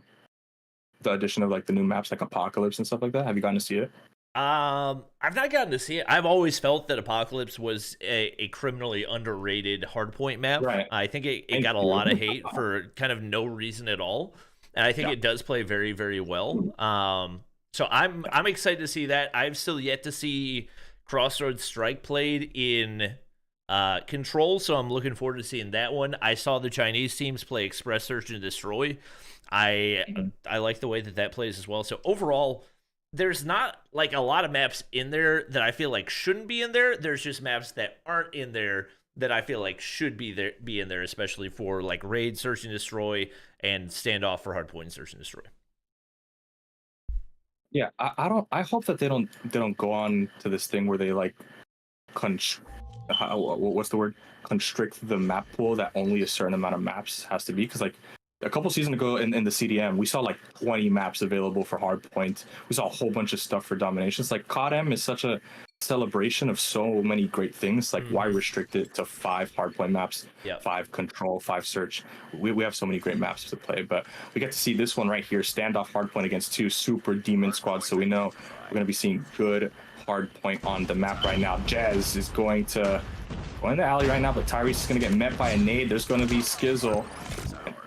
addition of like the new maps like Apocalypse and stuff like that? Have you gotten to see it? I've not gotten to see it. I've always felt that Apocalypse was a criminally underrated Hardpoint map. Right. I think it got a lot of hate for kind of no reason at all, and I think it does play very, very well. So I'm excited to see that. I've still yet to see Crossroads Strike played in Control, so I'm looking forward to seeing that one. I saw the Chinese teams play Express Search and Destroy. I like the way that plays as well. So overall, there's not like a lot of maps in there that I feel like shouldn't be in there. There's just maps that aren't in there that I feel like should be in there, especially for like Raid, Search and Destroy, and Standoff for Hardpoint and Search and Destroy. Yeah, I hope that they don't go on to this thing where they like what's the word? Constrict the map pool that only a certain amount of maps has to be, because like a couple seasons ago in the CDM, we saw like 20 maps available for Hardpoint. We saw a whole bunch of stuff for Dominations. Like COD is such a celebration of so many great things. Like why restrict it to 5 Hardpoint maps, 5 Control, 5 Search? We have so many great maps to play, but we get to see this one right here, Standoff Hardpoint against 2 super demon squads. So we know we're going to be seeing good Hardpoint on the map right now. Jez is going to go in the alley right now, but Tyrese is going to get met by a nade. There's going to be Skizzle.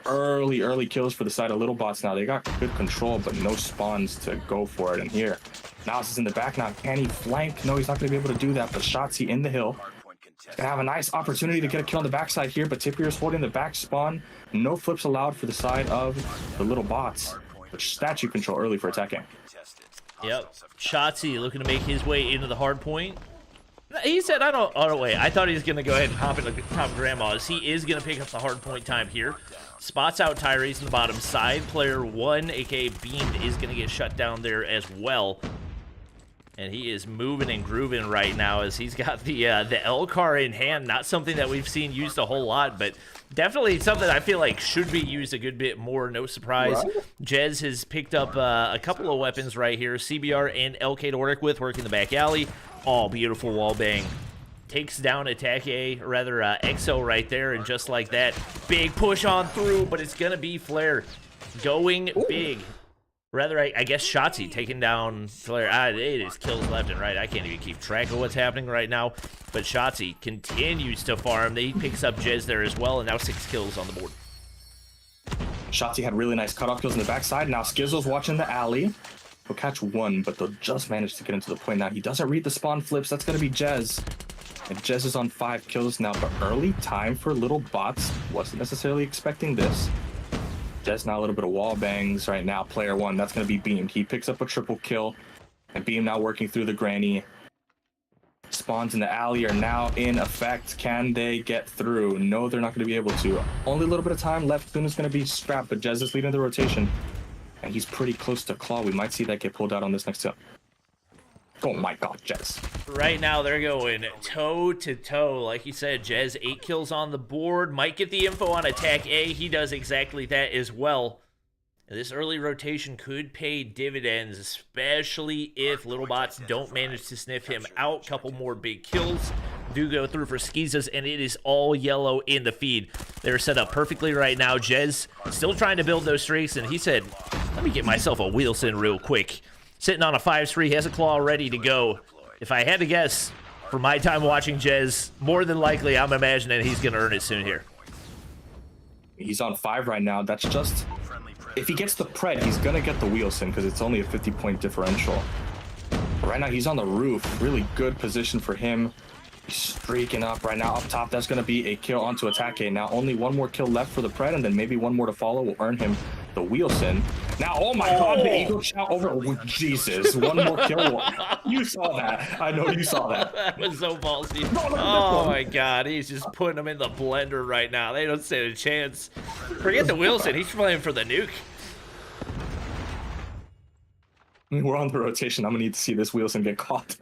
Early kills for the side of LittleBots now. They got good control, but no spawns to go for it. And here, Nas is in the back now. Can he flank? No, he's not going to be able to do that. But Shotzzy in the hill. He's going to have a nice opportunity to get a kill on the backside here, but Tippier is holding the back spawn. No flips allowed for the side of the LittleBots, which statue control early for attacking. Yep. Shotzzy looking to make his way into the hard point. He said, wait. I thought he was going to go ahead and hop into the top of Grandma's. He is going to pick up the hard point time here. Spots out Tyrese in the bottom side. Player 1, a.k.a. Beamed, is going to get shut down there as well. And he is moving and grooving right now as he's got the L-car in hand. Not something that we've seen used a whole lot, but definitely something I feel like should be used a good bit more. No surprise. Right. Jez has picked up a couple of weapons right here. CBR and LK to work with, working the back alley. Oh, beautiful wall bang. Takes down Attack A, or rather XO right there, and just like that, big push on through, but it's going to be Flare going big. Rather, I guess Shotzzy taking down Flare. It is kills left and right. I can't even keep track of what's happening right now. But Shotzzy continues to farm. He picks up Jez there as well, and now 6 kills on the board. Shotzzy had really nice cutoff kills in the backside. Now Skizzle's watching the alley. He'll catch 1, but they'll just manage to get into the point. Now he doesn't read the spawn flips. That's going to be Jez. And Jez is on 5 kills now, but early time for LittleBots. Wasn't necessarily expecting this. Jez now a little bit of wall bangs right now. Player 1, that's going to be Beamed. He picks up a triple kill. And Beam now working through the granny. Spawns in the alley are now in effect. Can they get through? No, they're not going to be able to. Only a little bit of time left. Soon is going to be scrapped, but Jez is leading the rotation. And he's pretty close to Claw. We might see that get pulled out on this next kill. Oh my god, Jez. Right now, they're going toe-to-toe. Like you said, Jez, 8 kills on the board. Might get the info on Attack A. He does exactly that as well. And this early rotation could pay dividends, especially if LittleBots don't manage to sniff him out. Couple more big kills do go through for Skeezahs, and it is all yellow in the feed. They're set up perfectly right now. Jez still trying to build those streaks, and he said, let me get myself a Wheelson real quick. Sitting on a 5-3, he has a claw ready to go. If I had to guess, for my time watching Jez, more than likely I'm imagining he's going to earn it soon here. He's on 5 right now. That's just... If he gets the pred, he's going to get the Wheelson because it's only a 50-point differential. But right now, he's on the roof. Really good position for him. He's streaking up right now. Up top, that's going to be a kill onto attack A. Now, only one more kill left for the pred, and then maybe one more to follow will earn him the Wheelson. Now, oh my god, the Eagle Shout over. Oh, Jesus, one more kill. You saw that. I know you saw that. That was so ballsy. Oh my god, he's just putting them in the blender right now. They don't stand a chance. Forget the Wheelson, he's playing for the nuke. We're on the rotation. I'm gonna need to see this Wheelson get caught.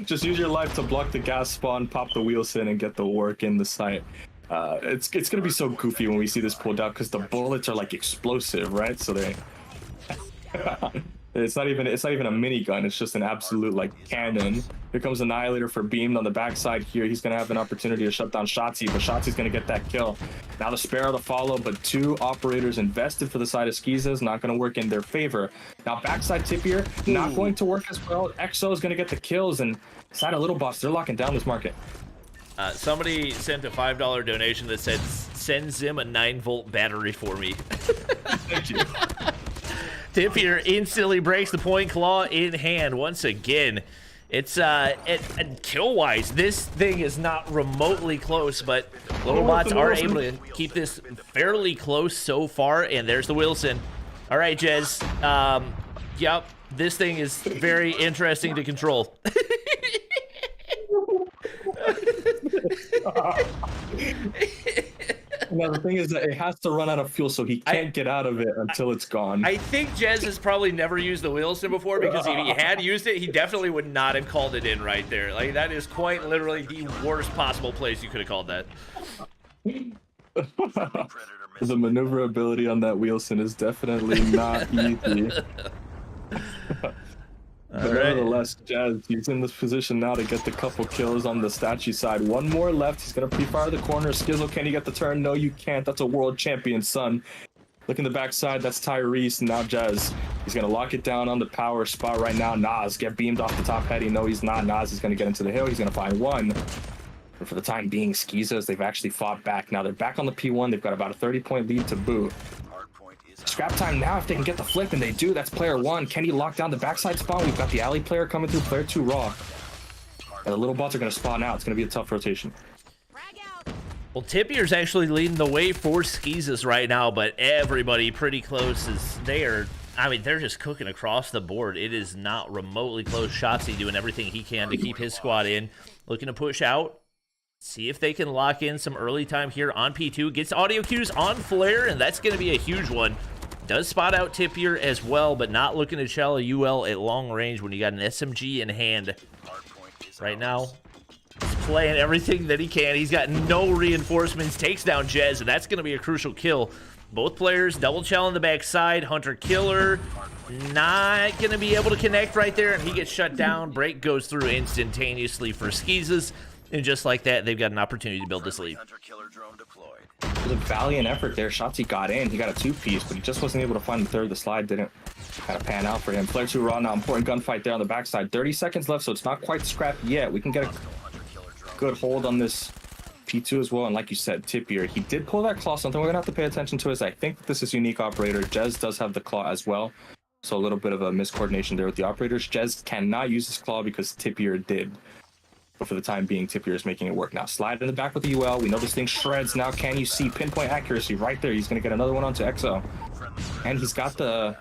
Just use your life to block the gas spawn, pop the Wheelson, and get the work in the site. It's gonna be so goofy when we see this pulled out because the bullets are like explosive, right? So they it's not even a minigun. It's just an absolute like cannon. Here comes Annihilator for Beamed on the backside here. He's gonna have an opportunity to shut down Shotzzy, but Shotzi's gonna get that kill. Now the Sparrow to follow, but 2 operators invested for the side of Skeezahs, not gonna work in their favor. Now backside Tipier, not going to work as well. Exo is gonna get the kills, and side of LittleBots, they're locking down this market. Somebody sent a $5 donation that said, send Zim a 9-volt battery for me. Thank you. Tip here instantly breaks the point, claw in hand once again. It's and kill wise, this thing is not remotely close, but LittleBots are able to keep this fairly close so far. And there's the Wheelson. All right, Jez. Yep, this thing is very interesting to control. Now the thing is that it has to run out of fuel, so he can't get out of it until it's gone. I think Jez has probably never used the Wheelson before, because if he had used it, he definitely would not have called it in right there. Like, that is quite literally the worst possible place you could have called that. The maneuverability on that Wheelson is definitely not easy. But nevertheless, Jez, he's in this position now to get the couple kills on the statue side. One more left. He's going to pre-fire the corner. Skizzle, can you get the turn? No, you can't. That's a world champion, son. Look in the backside. That's Tyrese. Now Jez. He's going to lock it down on the power spot right now. Nas, get beamed off the top heady. No, he's not. Nas is going to get into the hill. He's going to find one. But for the time being, Skeezahs, they've actually fought back. Now they're back on the P1. They've got about a 30-point lead to boot. Scrap time now if they can get the flip, and they do. That's player 1. Can he lock down the backside spawn? We've got the alley player coming through, player 2 raw. And the LittleBots are going to spawn out. It's going to be a tough rotation. Well, Tipier's actually leading the way for Skeezahs right now, but everybody pretty close is there. I mean, they're just cooking across the board. It is not remotely close. Shotzzy doing everything he can to keep his squad in. Looking to push out. See if they can lock in some early time here on P2. Gets audio cues on Flare, and that's going to be a huge one. Does spot out Tipier as well, but not looking to shell a UL at long range when you got an SMG in hand. Right now, he's playing everything that he can. He's got no reinforcements. Takes down Jez, and that's going to be a crucial kill. Both players double shell on the backside. Hunter Killer not going to be able to connect right there, and he gets shut down. Break goes through instantaneously for Skeezahs. And just like that, they've got an opportunity to build this lead. It was a valiant effort there. Shotzzy got in. He got a 2-piece, but he just wasn't able to find the third. The slide didn't kind of pan out for him. Player 2 raw now. Important gunfight there on the backside. 30 seconds left, so it's not quite scrapped yet. We can get a good hold on this P2 as well. And like you said, Tipier, he did pull that claw. Something we're going to have to pay attention to is I think this is unique operator. Jez does have the claw as well. So a little bit of a miscoordination there with the operators. Jez cannot use his claw because Tipier did. But for the time being, Tipier is making it work now. Slide in the back with the UL. We know this thing shreds now. Can you see pinpoint accuracy right there? He's going to get another one onto Exo. And he's got the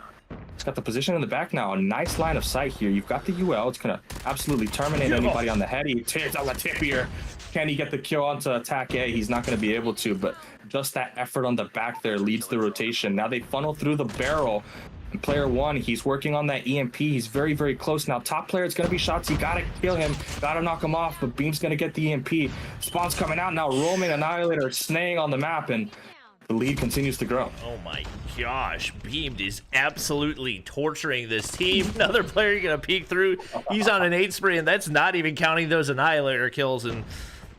position in the back now. A nice line of sight here. You've got the UL. It's going to absolutely terminate anybody on the head. He takes out the Tipier. Can he get the kill onto attack A? He's not going to be able to, but just that effort on the back there leads the rotation. Now they funnel through the barrel. And player 1, he's working on that EMP. He's very, very close now. Top player, it's going to be Shotzzy. Got to kill him. Got to knock him off, but Beam's going to get the EMP. Spawn's coming out now. Roaming Annihilator, snaying on the map, and the lead continues to grow. Oh my gosh, Beamed is absolutely torturing this team. Another player gonna peek through. He's on an 8 spree, and that's not even counting those Annihilator kills, and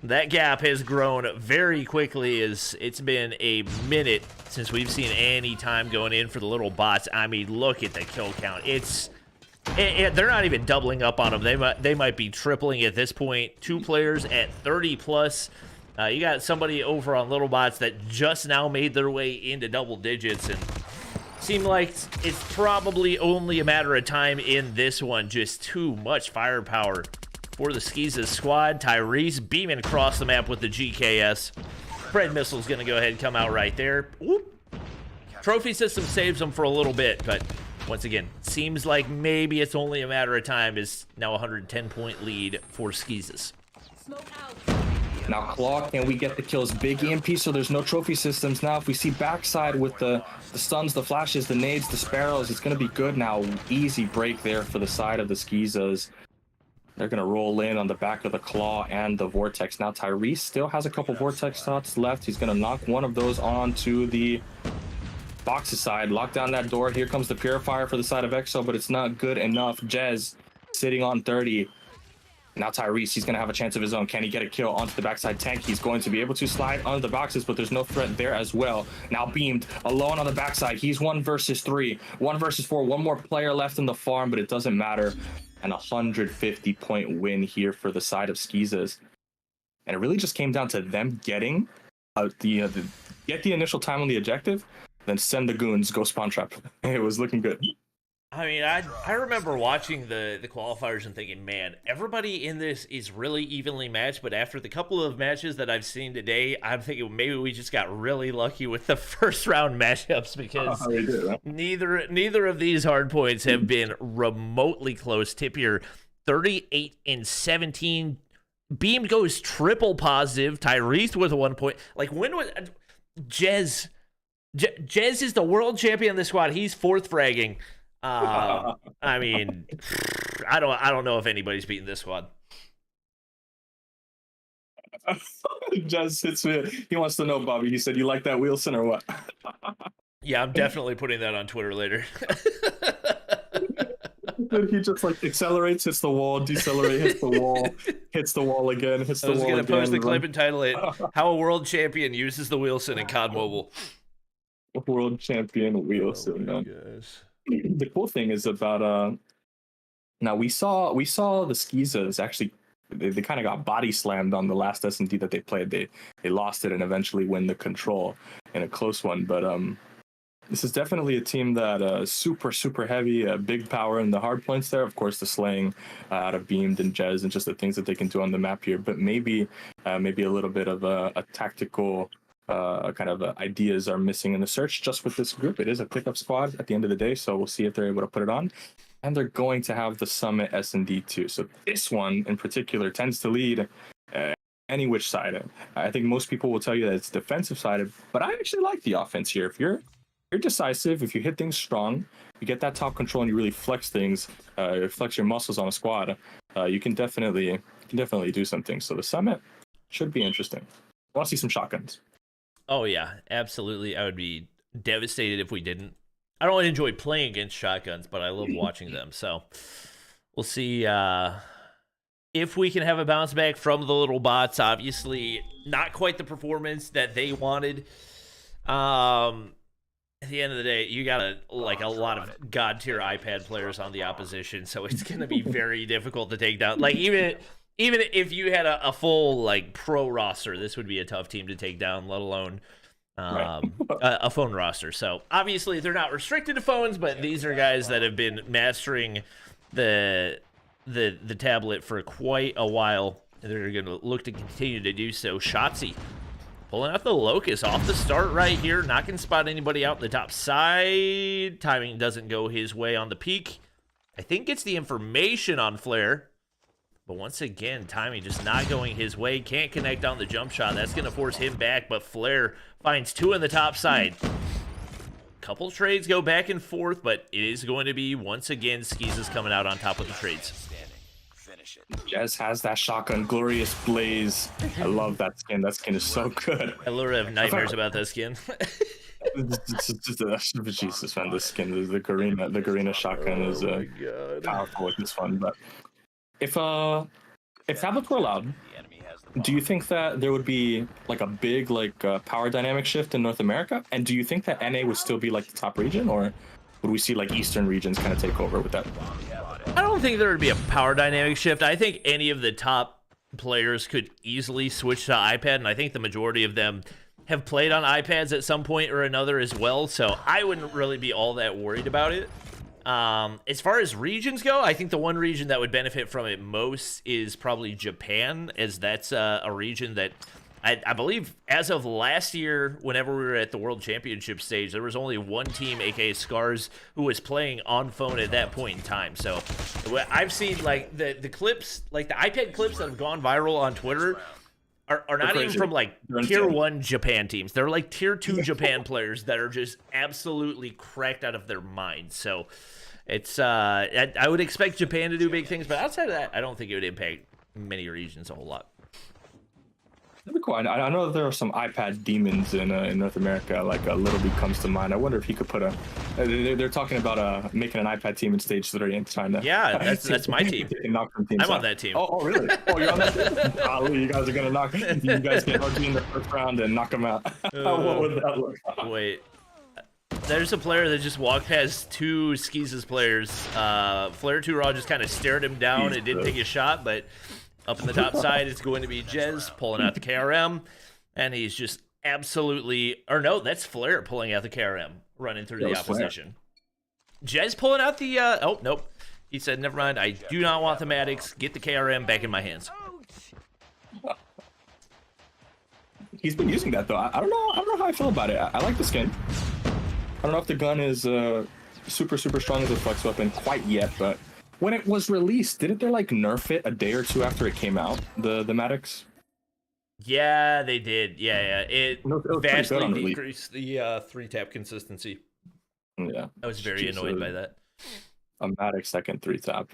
that gap has grown very quickly as it's been a minute since we've seen any time going in for the LittleBots. I mean, look at the kill count. They're not even doubling up on them. They might be tripling at this point. 2 players at 30 plus. You got somebody over on LittleBots that just now made their way into double digits, and seem like it's probably only a matter of time in this one. Just too much firepower for the Skeezahs squad. Tyrese beaming across the map with the GKS. Fred Missile's gonna go ahead and come out right there. Whoop. Trophy system saves them for a little bit, but once again, seems like maybe it's only a matter of time. Is now a 110-point lead for Skeezahs. Smoke out. Now Claw, can we get the kills? Big EMP, so there's no trophy systems. Now if we see backside with the stuns, the flashes, the nades, the sparrows, it's going to be good now. Easy break there for the side of the Skeezahs. They're going to roll in on the back of the Claw and the Vortex. Now Tyrese still has a couple Vortex shots left. He's going to knock one of those onto the Box's side. Lock down that door. Here comes the Purifier for the side of Exo, but it's not good enough. Jez sitting on 30. Now Tyrese, he's going to have a chance of his own. Can he get a kill onto the backside tank? He's going to be able to slide onto the boxes, but there's no threat there as well. Now Beamed alone on the backside. He's 1 versus 3, 1 versus 4. One more player left in the farm, but it doesn't matter. And 150-point win here for the side of Skeezahs. And it really just came down to them getting get the initial time on the objective, then send the goons, go spawn trap. It was looking good. I mean, I remember watching the qualifiers and thinking, man, everybody in this is really evenly matched, but after the couple of matches that I've seen today, I'm thinking maybe we just got really lucky with the first round matchups, because neither of these hard points have been remotely close. Tippier 38 and 17. Beam goes triple positive. Tyrese with a 1 point. Like, when was Jez is the world champion of the squad. He's 4th fragging. I mean, I don't know if anybody's beating this squad. Just hits me. He wants to know, Bobby. He said, "You like that Wilson or what?" Yeah, I'm definitely putting that on Twitter later. He just like accelerates, hits the wall, decelerate, hits the wall, hits the wall again, hits the wall again. I was gonna post the clip and title it "How a World Champion Uses the Wilson in COD Mobile." World champion Wilson. Oh my gosh. The cool thing is about now we saw the Skeezahs actually they kind of got body slammed on the last S&D that they played. They lost it and eventually win the control in a close one, but this is definitely a team that super heavy, big power in the hard points there. Of course, the slaying out of Beamed and Jez and just the things that they can do on the map here, but maybe a little bit of a tactical ideas are missing in the search just with this group. It is a pickup squad at the end of the day, so we'll see if they're able to put it on. And they're going to have the Summit S&D too. So this one in particular tends to lead any which side. I think most people will tell you that it's defensive sided, but I actually like the offense here. If you're decisive, if you hit things strong, you get that top control and you really flex things, flex your muscles on a squad, you can definitely do something. So the Summit should be interesting. I want to see some shotguns. Oh, yeah, absolutely. I would be devastated if we didn't. I don't enjoy playing against shotguns, but I love watching them. So we'll see if we can have a bounce back from the LittleBots. Obviously, not quite the performance that they wanted. At the end of the day, you got a lot of god tier iPad players on the opposition, so it's going to be very difficult to take down. Like, even if you had a full pro roster, this would be a tough team to take down, let alone a phone roster. So obviously they're not restricted to phones, but these are guys that have been mastering the tablet for quite a while. They're going to look to continue to do so. Shotzi pulling out the Locust off the start right here. Not going to spot anybody out the top side. Timing doesn't go his way on the peak. I think it's the information on Flare. But once again, timing just not going his way. Can't connect on the jump shot. That's going to force him back, but Flare finds 2 on the top side. Couple trades go back and forth, but it is going to be, once again, Skeezahs coming out on top of the trades. finish it. Jez has that shotgun, glorious blaze. I love that skin. That skin is so good. I literally have nightmares about that skin. Jesus, man, this skin, the Garena shotgun is powerful with this one. But if tablets were allowed, The enemy has the do you think that there would be like a big power dynamic shift in North America? And do you think that NA would still be like the top region, or would we see like Eastern regions kind of take over with that? I don't think there would be a power dynamic shift. I think any of the top players could easily switch to iPad, and I think the majority of them have played on iPads at some point or another as well, so I wouldn't really be all that worried about it. As far as regions go, I think the one region that would benefit from it most is probably Japan, as that's a region that I believe as of last year, whenever we were at the World Championship stage, there was only one team, aka Scars, who was playing on phone at that point in time. So I've seen like the clips, like the iPad clips that have gone viral on Twitter are not even from like tier 1 Japan teams. They're like tier 2 Japan players that are just absolutely cracked out of their minds. So it's I would expect Japan to do big things, but outside of that, I don't think it would impact many regions a whole lot. That'd be cool. I know that there are some iPad demons in North America. Like LittleBots comes to mind. I wonder if he could put they're talking about making an iPad team in stage 3 and trying to. Yeah, that's my team. I'm on that team. Oh, really? Oh, you're on that team? Golly, you guys are gonna knock. You guys get RG in the first round and knock them out. What would that look like? Wait. There's a player that just walked past two Skeezahs players. Flare 2 Raw just kind of stared him down and didn't take a shot, but up in the top side, it's going to be Jez pulling out the KRM, and he's just absolutely, or no, that's Flare pulling out the KRM, running through the opposition. Jez pulling out the, oh, nope. He said, never mind, I do not want the Maddox. Get the KRM back in my hands. He's been using that, though. I don't know how I feel about it. I like the skin. I don't know if the gun is super strong as a flex weapon quite yet, but when it was released, didn't they like nerf it a day or two after it came out? The Maddox. Yeah, they did. Yeah. It vastly decreased decreased the 3-tap consistency. Yeah, I was very annoyed by that. A Maddox second 3-tap.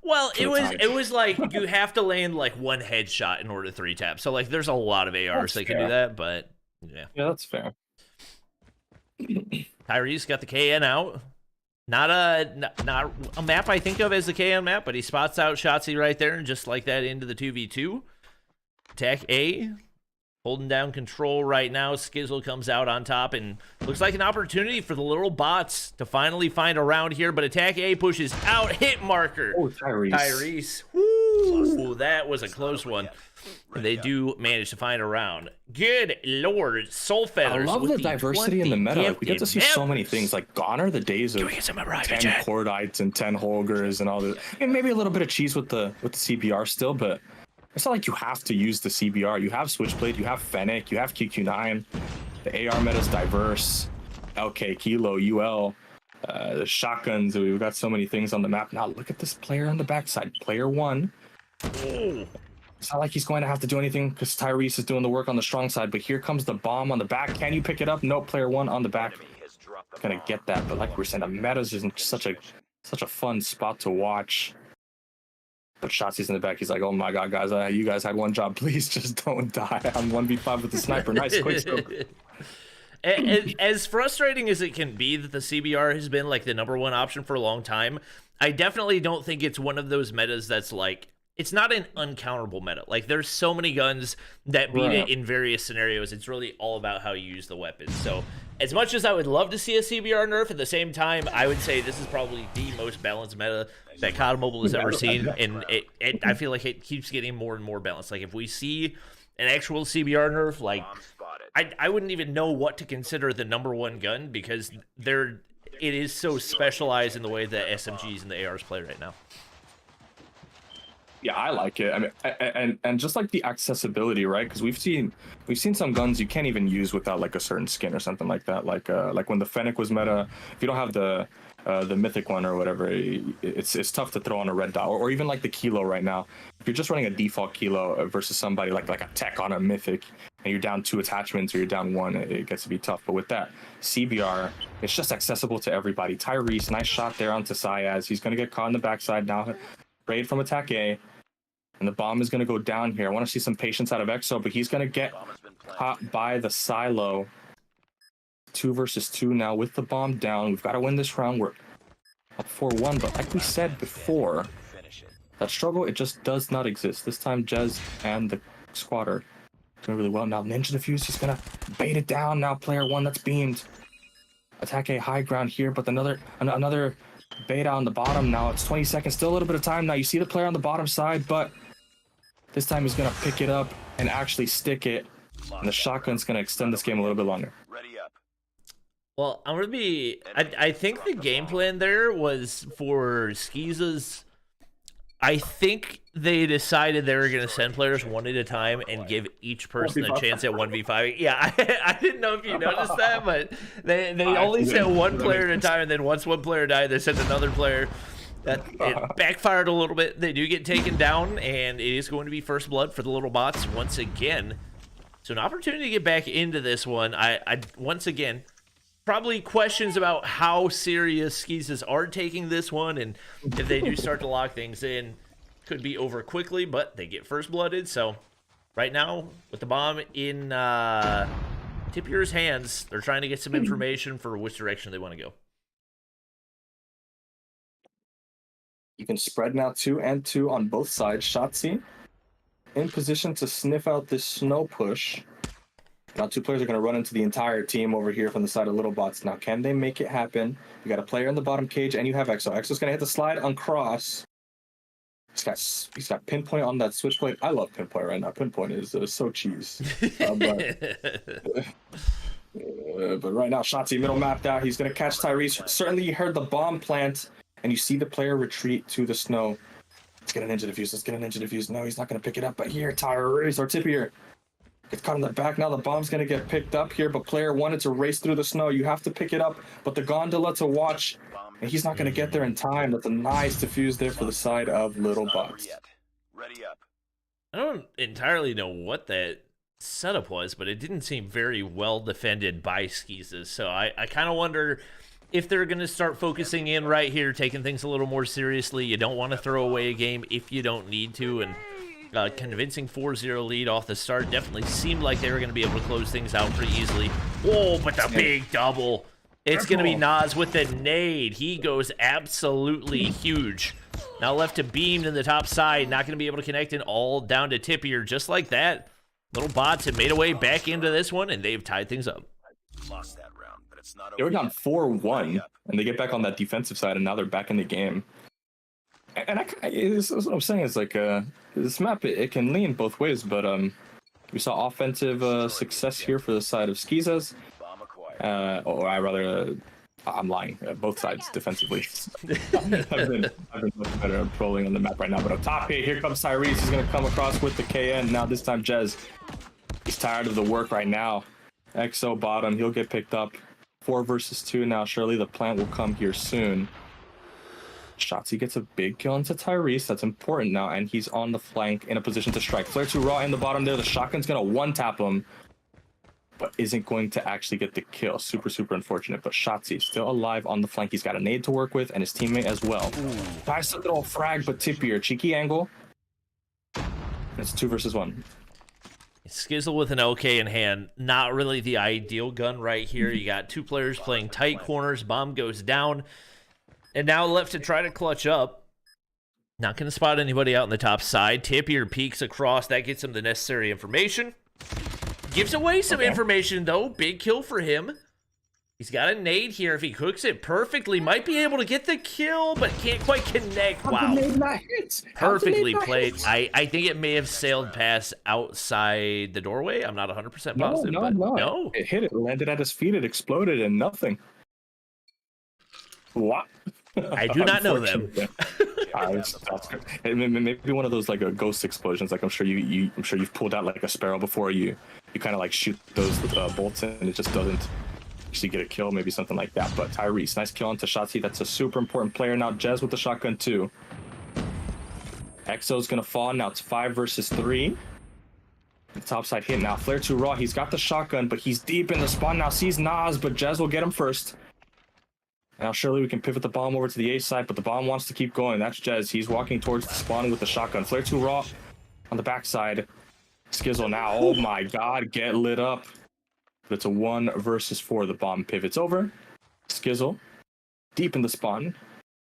Well, it was like you have to land like one headshot in order to 3-tap. So like, there's a lot of ARs that can do that, but yeah. Yeah, that's fair. Tyrese got the KN out. Not a map I think of as the KN map, but he spots out Shotzzy right there, and just like that into the 2v2. Attack A, holding down control right now. Skizzle comes out on top, and looks like an opportunity for the LittleBots to finally find a round here, but Attack A pushes out hit marker. Oh, Tyrese. Woo, that was a close one. They do manage to find a round. Good lord, Soul Feathers. I love the diversity in the meta. Like, we get to see so many things. Like, gone are the days of 10 Cordites and 10 Holgers and all this. And maybe a little bit of cheese with the CBR still, but it's not like you have to use the CBR. You have Switchblade, you have Fennec, you have QQ9. The AR meta is diverse. LK, Kilo, UL, the shotguns. We've got so many things on the map. Now look at this player on the backside. Player 1. Oh. It's not like he's going to have to do anything because Tyrese is doing the work on the strong side, but here comes the bomb on the back. Can you pick it up? No, player 1 on the back. Gonna get that, but like we're saying, the meta's is such a fun spot to watch. But Shotzi's in the back. He's like, oh my god, guys, you guys had one job. Please just don't die. I'm 1v5 with the sniper. Nice, quick scope. As frustrating as it can be that the CBR has been like the #1 option for a long time, I definitely don't think it's one of those metas that's like, it's not an uncounterable meta. Like, there's so many guns that beat it in various scenarios. It's really all about how you use the weapons. So as much as I would love to see a CBR nerf, at the same time, I would say this is probably the most balanced meta that COD Mobile has ever seen. And I feel like it keeps getting more and more balanced. Like, if we see an actual CBR nerf, like, I wouldn't even know what to consider the #1 gun, because it is so specialized in the way that SMGs and the ARs play right now. Yeah, I like it. I mean, and just like the accessibility, right? Because we've seen some guns you can't even use without like a certain skin or something like that. Like when the Fennec was meta, if you don't have the mythic one or whatever, it's tough to throw on a red dot, or even like the Kilo right now. If you're just running a default Kilo versus somebody like a tech on a mythic, and you're down 2 attachments or you're down 1, it gets to be tough. But with that CBR, it's just accessible to everybody. Tyrese, nice shot there onto Syaz. He's gonna get caught in the backside now. trade from attack A. And the bomb is going to go down here. I want to see some patience out of Exo, but he's going to get caught by the silo. 2 versus 2 now with the bomb down. We've got to win this round. We're up 4-1, but like we said before, that struggle, it just does not exist. This time, Jez and the squad are doing really well. Now, Ninja Diffuse, he's going to bait it down. Now, player 1 that's beamed. Attack A high ground here, but another beta on the bottom. Now, it's 20 seconds. Still a little bit of time. Now, you see the player on the bottom side, but this time he's going to pick it up and actually stick it. And the shotgun's going to extend this game a little bit longer. Ready up. Well, I'm going to be... I think the game plan there was for Skeezahs. I think they decided they were going to send players one at a time and give each person a chance at 1v5. Yeah, I didn't know if you noticed that, but they only sent one player at a time, and then once one player died, they sent another player. It backfired a little bit. They do get taken down, and it is going to be first blood for the LittleBots once again. So an opportunity to get back into this one. I once again, probably questions about how serious Skeezahs are taking this one, and if they do start to lock things in, could be over quickly, but they get first blooded. So right now, with the bomb in Tipier's hands, they're trying to get some information for which direction they want to go. You can spread now 2 and 2 on both sides. Shotzi in position to sniff out this snow push. Now 2 players are going to run into the entire team over here from the side of LittleBots. Now, can they make it happen? You got a player in the bottom cage, and you have Exo. Exo's going to hit the slide on cross. He's got pinpoint on that switchblade. I love pinpoint right now. Pinpoint is so cheese. But right now, Shotzi middle mapped out. He's going to catch Tyrese. Certainly, you heard the bomb plant. And you see the player retreat to the snow. Let's get a Ninja Diffuse. Let's get a Ninja Diffuse. No, he's not going to pick it up. But here, Tyrese or Tipier gets caught in the back. Now the bomb's going to get picked up here. But player wanted to race through the snow. You have to pick it up. But the gondola to watch. And he's not going to get there in time. That's a nice diffuse there for the side of LittleBots. Ready up. I don't entirely know what that setup was, but it didn't seem very well defended by Skeezahs. So I kind of wonder if they're going to start focusing in right here, taking things a little more seriously. You don't want to throw away a game if you don't need to, and convincing 4-0 lead off the start definitely seemed like they were going to be able to close things out pretty easily. Whoa, but the big double. It's going to be Nas with the nade. He goes absolutely huge. Now left to beamed in the top side, not going to be able to connect it all down to Tipier. Just like that, LittleBots have made a way back into this one, and they've tied things up. Lost that round, but it's not They were over down yet. 4-1, and they get back on that defensive side, and now they're back in the game. And this is what I'm saying. It's like this map, it can lean both ways, but we saw offensive success here for the side of Skeezahs. Bomb acquired. Or I rather, I'm lying. Both sides defensively. I've been much better at trolling on the map right now. But up top here comes Tyrese. He's going to come across with the KN. Now this time Jez, he's tired of the work right now. Exo bottom, he'll get picked up. 4 versus 2 now. Surely the plant will come here soon. Shotzi gets a big kill into Tyrese. That's important now, and he's on the flank in a position to strike. Flare 2 raw in the bottom there. The shotgun's gonna one-tap him, but isn't going to actually get the kill. Super unfortunate, but Shotzi still alive on the flank. He's got a nade to work with, and his teammate as well. Nice little frag, but Tipier. Cheeky angle. It's 2 versus 1. Skizzle with an OK in hand. Not really the ideal gun right here. You got 2 players playing tight corners. Bomb goes down. And now left to try to clutch up. Not going to spot anybody out on the top side. Tipier peeks across. That gets him the necessary information. Gives away some information, though. Big kill for him. He's got a nade here. If he cooks it perfectly, might be able to get the kill, but can't quite connect. Wow. Perfectly played. I think it may have sailed past outside the doorway. I'm not 100% positive. No. It hit it, landed at his feet, it exploded, and nothing. What? I do not know them. Maybe one of those like a ghost explosions. Like I'm sure you've pulled out like a sparrow before. You kind of like shoot those bolts and it just doesn't actually get a kill. Maybe something like that. But Tyrese, nice kill onto Shotzi. That's a super important player now. Jez with the shotgun too. Exo's gonna fall now. It's 5 versus 3. The top side hit now. Flare 2 raw. He's got the shotgun, but he's deep in the spawn now. Sees Nas, but Jez will get him first. Now surely we can pivot the bomb over to the A side, but the bomb wants to keep going. That's Jez. He's walking towards the spawn with the shotgun. Flare 2 raw on the backside. Skizzle now. Oh my god, get lit up. But it's a 1 versus 4. The bomb pivots over. Skizzle, deep in the spawn.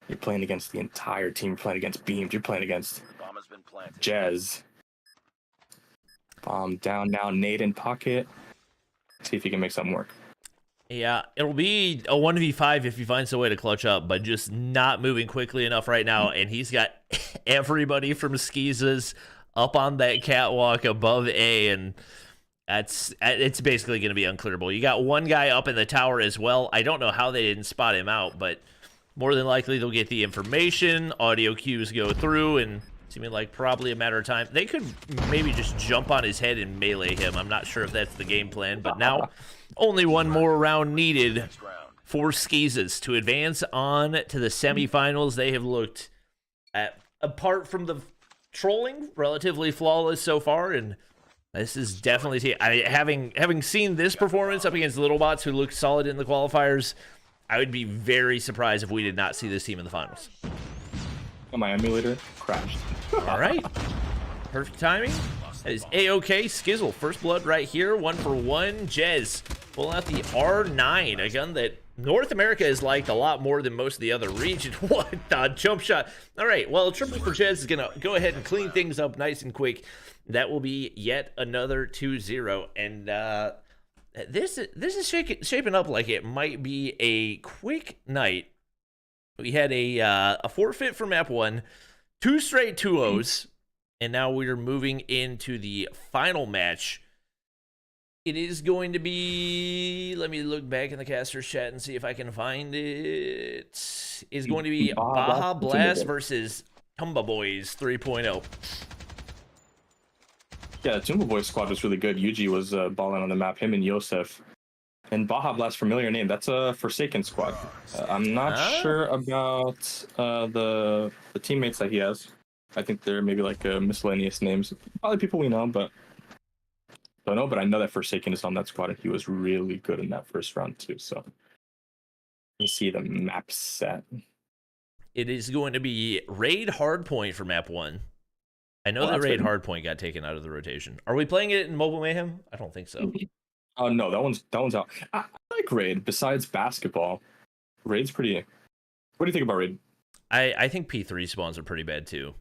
You're playing against the entire team. You're playing against Beamed. You're playing against Bomb has been planted. Jez. Bomb down now. Nade in pocket. See if he can make something work. Yeah, it'll be a 1v5 if he finds a way to clutch up, but just not moving quickly enough right now. And he's got everybody from Skeezahs up on that catwalk above A, and it's basically going to be unclearable. You got one guy up in the tower as well. I don't know how they didn't spot him out, but more than likely they'll get the information. Audio cues go through, and seeming like probably a matter of time. They could maybe just jump on his head and melee him. I'm not sure if that's the game plan, but now only one more round needed for Skeezahs to advance on to the semifinals. They have looked, apart from the trolling, relatively flawless so far, and this is definitely having seen this performance up against LittleBots, who looked solid in the qualifiers. I would be very surprised if we did not see this team in the finals. My emulator crashed. All right, perfect timing. That is A-OK. Skizzle, first blood right here, 1 for 1. Jez pulling out the R9, a gun that North America has liked a lot more than most of the other regions. What the jump shot. All right, well, triple for Jez is going to go ahead and clean things up nice and quick. That will be yet another 2-0. And this is shaping up like it might be a quick night. We had a forfeit for map 1, 2 straight 2-0s. And now we're moving into the final match. It is going to be, let me look back in the caster's chat and see if I can find it. It's going to be Baja Blast versus Tumba Boys 3.0. Yeah, the Tumba Boys squad was really good. Yuji was balling on the map, him and Yosef. And Baja Blast, familiar name, that's a Forsaken squad. I'm not sure about the teammates that he has. I think they're maybe like miscellaneous names. Probably people we know, but don't know. But I know that Forsaken is on that squad, and he was really good in that first round too. So you see the map set. It is going to be Raid Hardpoint for map 1. I know that Raid Hardpoint got taken out of the rotation. Are we playing it in Mobile Mayhem? I don't think so. Oh no, that one's out. I like Raid. Besides basketball, Raid's pretty. What do you think about Raid? I think P3 spawns are pretty bad too.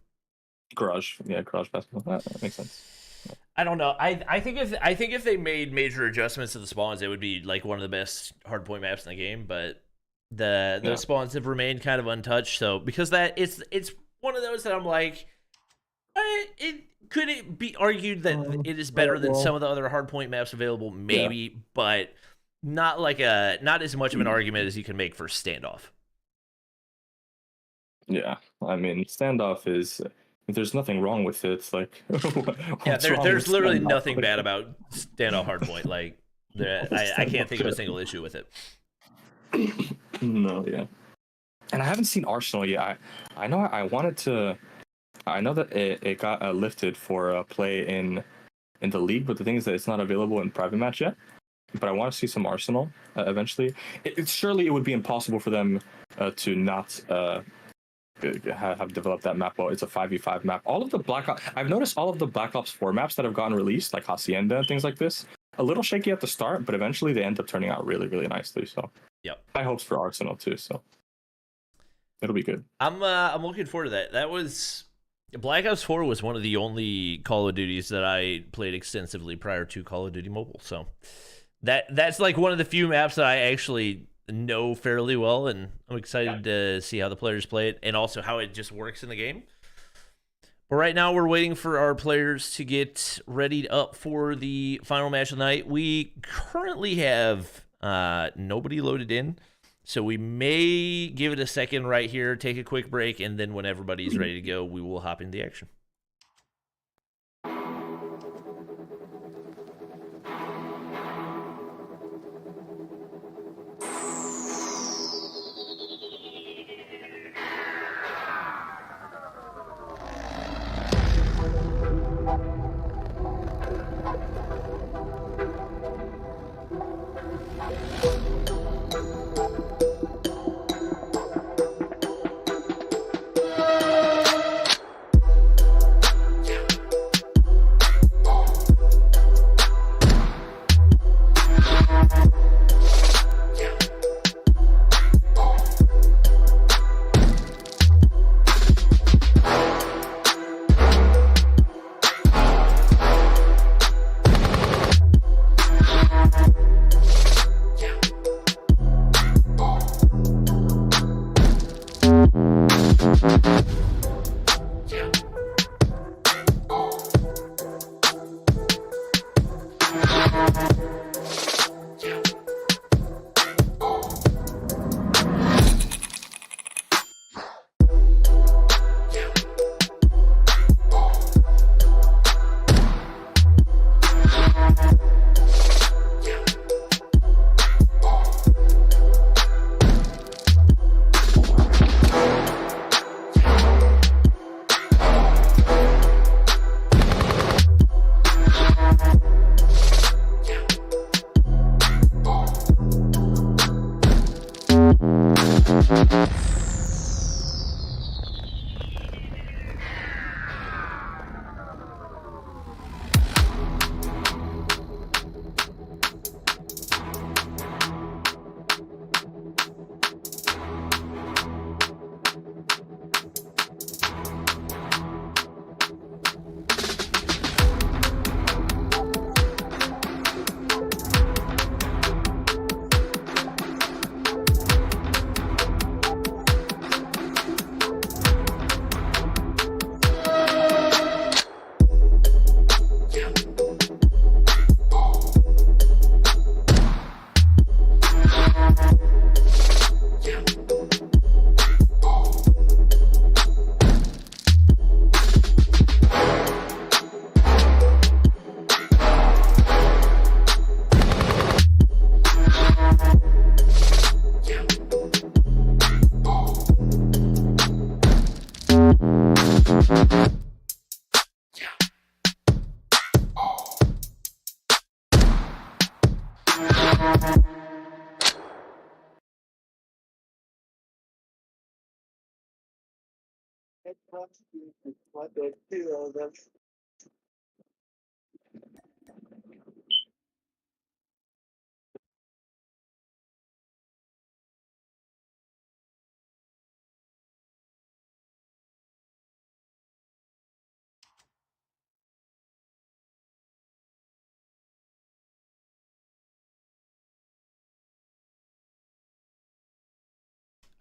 Garage basketball. That makes sense. I don't know. I think if they made major adjustments to the spawns, it would be like one of the best hardpoint maps in the game. But those spawns have remained kind of untouched. So because that it's one of those that I'm like, could it be argued that it is better than some of the other hardpoint maps available? Maybe, but not as much of an argument as you can make for Standoff. Yeah, I mean, Standoff is. There's nothing wrong with it. It's like, there's literally nothing bad about Standoff Hardpoint. Like, I can't think of a single issue with it. No, yeah. And I haven't seen Arsenal yet. I know I wanted to. I know that it got lifted for play in the league, but the thing is that it's not available in private match yet. But I want to see some Arsenal eventually. Surely it would be impossible for them to not. Have developed that map well. It's a 5v5 map. All of the I've noticed all of the Black Ops 4 maps that have gotten released, like Hacienda and things like this, a little shaky at the start, but eventually they end up turning out really, really nicely. So yep, high hopes for Arsenal too. So it'll be good. I'm looking forward to that. That was Black Ops 4 was one of the only Call of Duties that I played extensively prior to Call of Duty Mobile. So that's like one of the few maps that I actually know fairly well, and I'm excited to see how the players play it and also how it just works in the game. But right now we're waiting for our players to get readied up for the final match of the night. We currently have nobody loaded in, so we may give it a second right here, take a quick break, and then when everybody's ready to go, we will hop into the action.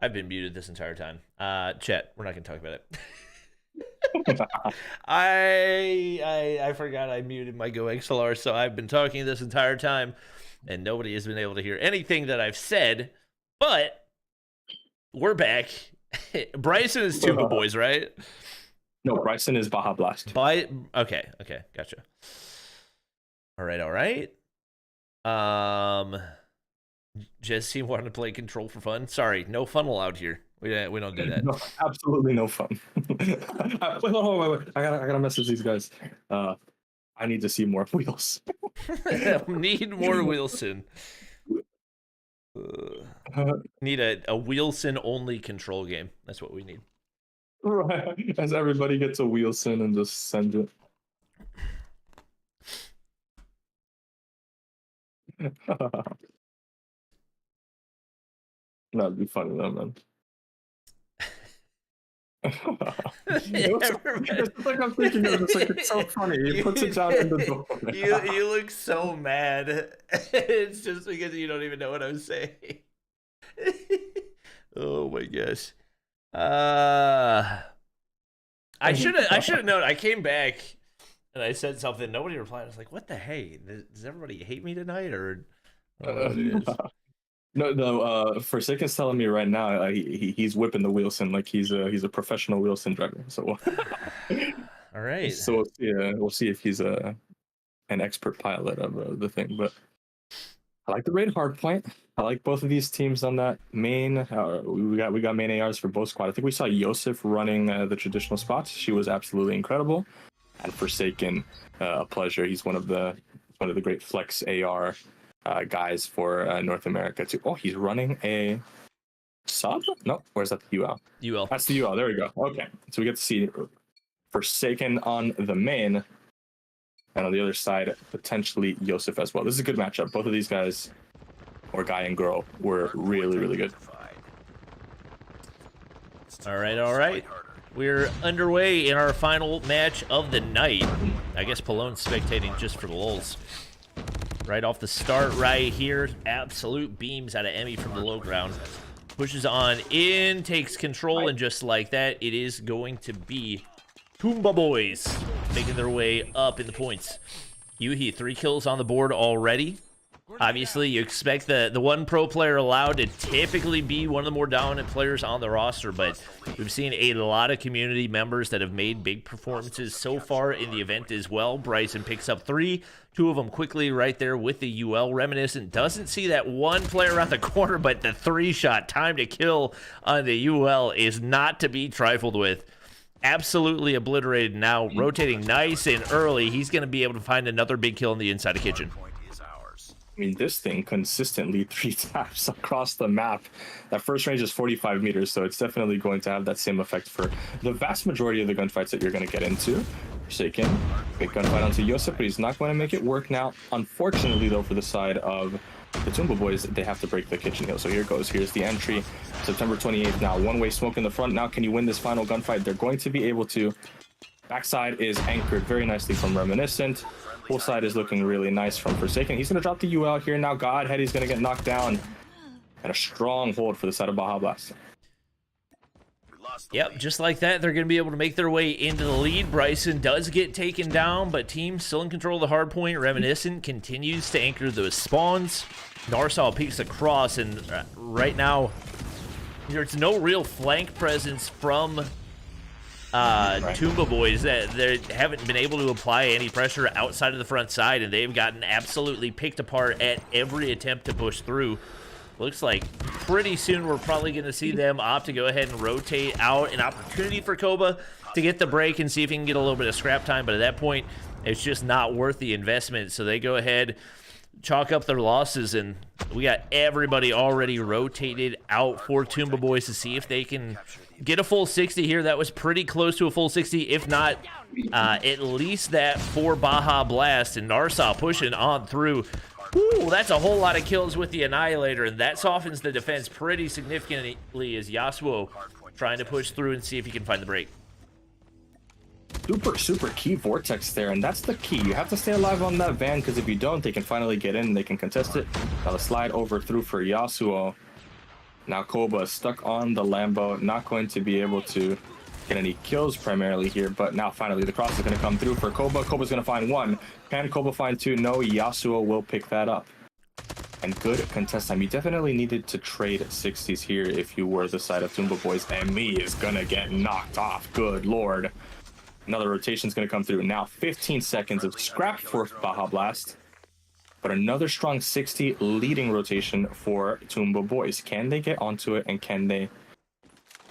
I've been muted this entire time. Chat, we're not going to talk about it. I forgot I muted my Go XLR, so I've been talking this entire time, and nobody has been able to hear anything that I've said, but we're back. Bryson is Tumba Boys, right? No, Bryson is Baja Blast. Okay, gotcha. All right. Jesse wanted to play Control for fun. Sorry, no fun allowed here. We don't do that. No, absolutely no fun. Wait. I gotta message these guys. I need to see more wheels. Need more Wilson. Need a Wilson only control game. That's what we need. Right. As everybody gets a Wilson and just send it. That'd be funny though, man. It's like I'm thinking of it. It's so funny. He puts it down in the door. You look so mad. It's just because you don't even know what I'm saying. Oh my gosh. I should have known. I came back and I said something. Nobody replied. I was like, "What the hey? Does everybody hate me tonight?" Or I don't know what it is. No. Forsaken's telling me right now he's whipping the Wilson like he's a professional Wilson driver. So, all right. So we'll see if he's an expert pilot of the thing. But I like the raid Hardpoint. I like both of these teams on that main. We got main ARs for both squad. I think we saw Yosef running the traditional spots. She was absolutely incredible. And Forsaken, a pleasure. He's one of the great flex AR guys for North America too. Oh, he's running a sub? No, where's that? The UL. UL. That's the UL. There we go. Okay, so we get to see Forsaken on the main, and on the other side potentially Yosef as well. This is a good matchup. Both of these guys, or guy and girl, were really good. All right. We're underway in our final match of the night. I guess Pelone's spectating just for the lulz. Right off the start right here, absolute beams out of Emmy from the low ground. Pushes on in, takes control, and just like that, it is going to be Tumba Boys making their way up in the points. Yuhi, 3 kills on the board already. Obviously, you expect the one pro player allowed to typically be one of the more dominant players on the roster, but we've seen a lot of community members that have made big performances so far in the event as well. Bryson picks up 3, 2 of them quickly right there with the UL. Reminiscent doesn't see that one player around the corner, but the 3-shot time to kill on the UL is not to be trifled with. Absolutely obliterated now, rotating nice and early. He's going to be able to find another big kill in the inside of kitchen. I mean, this thing consistently 3 taps across the map. That first range is 45 meters, so it's definitely going to have that same effect for the vast majority of the gunfights that you're going to get into. Forsaken, big gunfight onto Yosef, but he's not going to make it work now. Unfortunately, though, for the side of the Tumba Boys, they have to break the kitchen hill. So here goes. Here's the entry. September 28th now. One-way smoke in the front. Now, can you win this final gunfight? They're going to be able to. Backside is anchored very nicely from Reminiscent. Full side is looking really nice from Forsaken. He's going to drop the UL here now. Godhead, he's going to get knocked down. And a strong hold for the side of Baja Blast. Yep, just like that, they're going to be able to make their way into the lead. Bryson does get taken down, but team still in control of the hard point. Reminiscent continues to anchor those spawns. Narsal peeks across, and right now, there's no real flank presence from Tumba Boys. That they haven't been able to apply any pressure outside of the front side, and they've gotten absolutely picked apart at every attempt to push through. Looks like pretty soon we're probably going to see them opt to go ahead and rotate out. An opportunity for Koba to get the break and see if he can get a little bit of scrap time, but at that point, it's just not worth the investment. So they go ahead, chalk up their losses, and We got everybody already rotated out for Tumba Boys to see if they can get a full 60 here. That was pretty close to a full 60, if not at least that for Baja Blast. And Narsaw pushing on through. Ooh, that's a whole lot of kills with the Annihilator, and that softens the defense pretty significantly as Yasuo trying to push through and see if he can find the break. Super key vortex there, and that's the key. You have to stay alive on that van, because if you don't, they can finally get in and they can contest it. Now the slide over through for Yasuo. Now Koba stuck on the Lambo, not going to be able to get any kills primarily here, but now finally the cross is going to come through for Koba. Koba's going to find one. Can Koba find two? No, Yasuo will pick that up. And good contest time. You definitely needed to trade 60s here if you were the side of Tumba Boys, and me is going to get knocked off. Good lord. Another rotation is going to come through. Now 15 seconds of scrap for Baja Blast, but another strong 60 leading rotation for Tumba Boys. Can they get onto it, and can they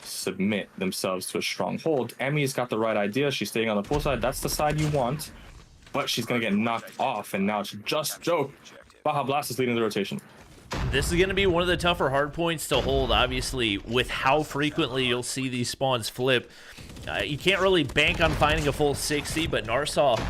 submit themselves to a strong hold? Emmy's got the right idea. She's staying on the pull side. That's the side you want, but she's going to get knocked off, and now it's just joke. Baja Blast is leading the rotation. This is going to be one of the tougher hard points to hold, obviously, with how frequently you'll see these spawns flip. You can't really bank on finding a full 60, but Narsaw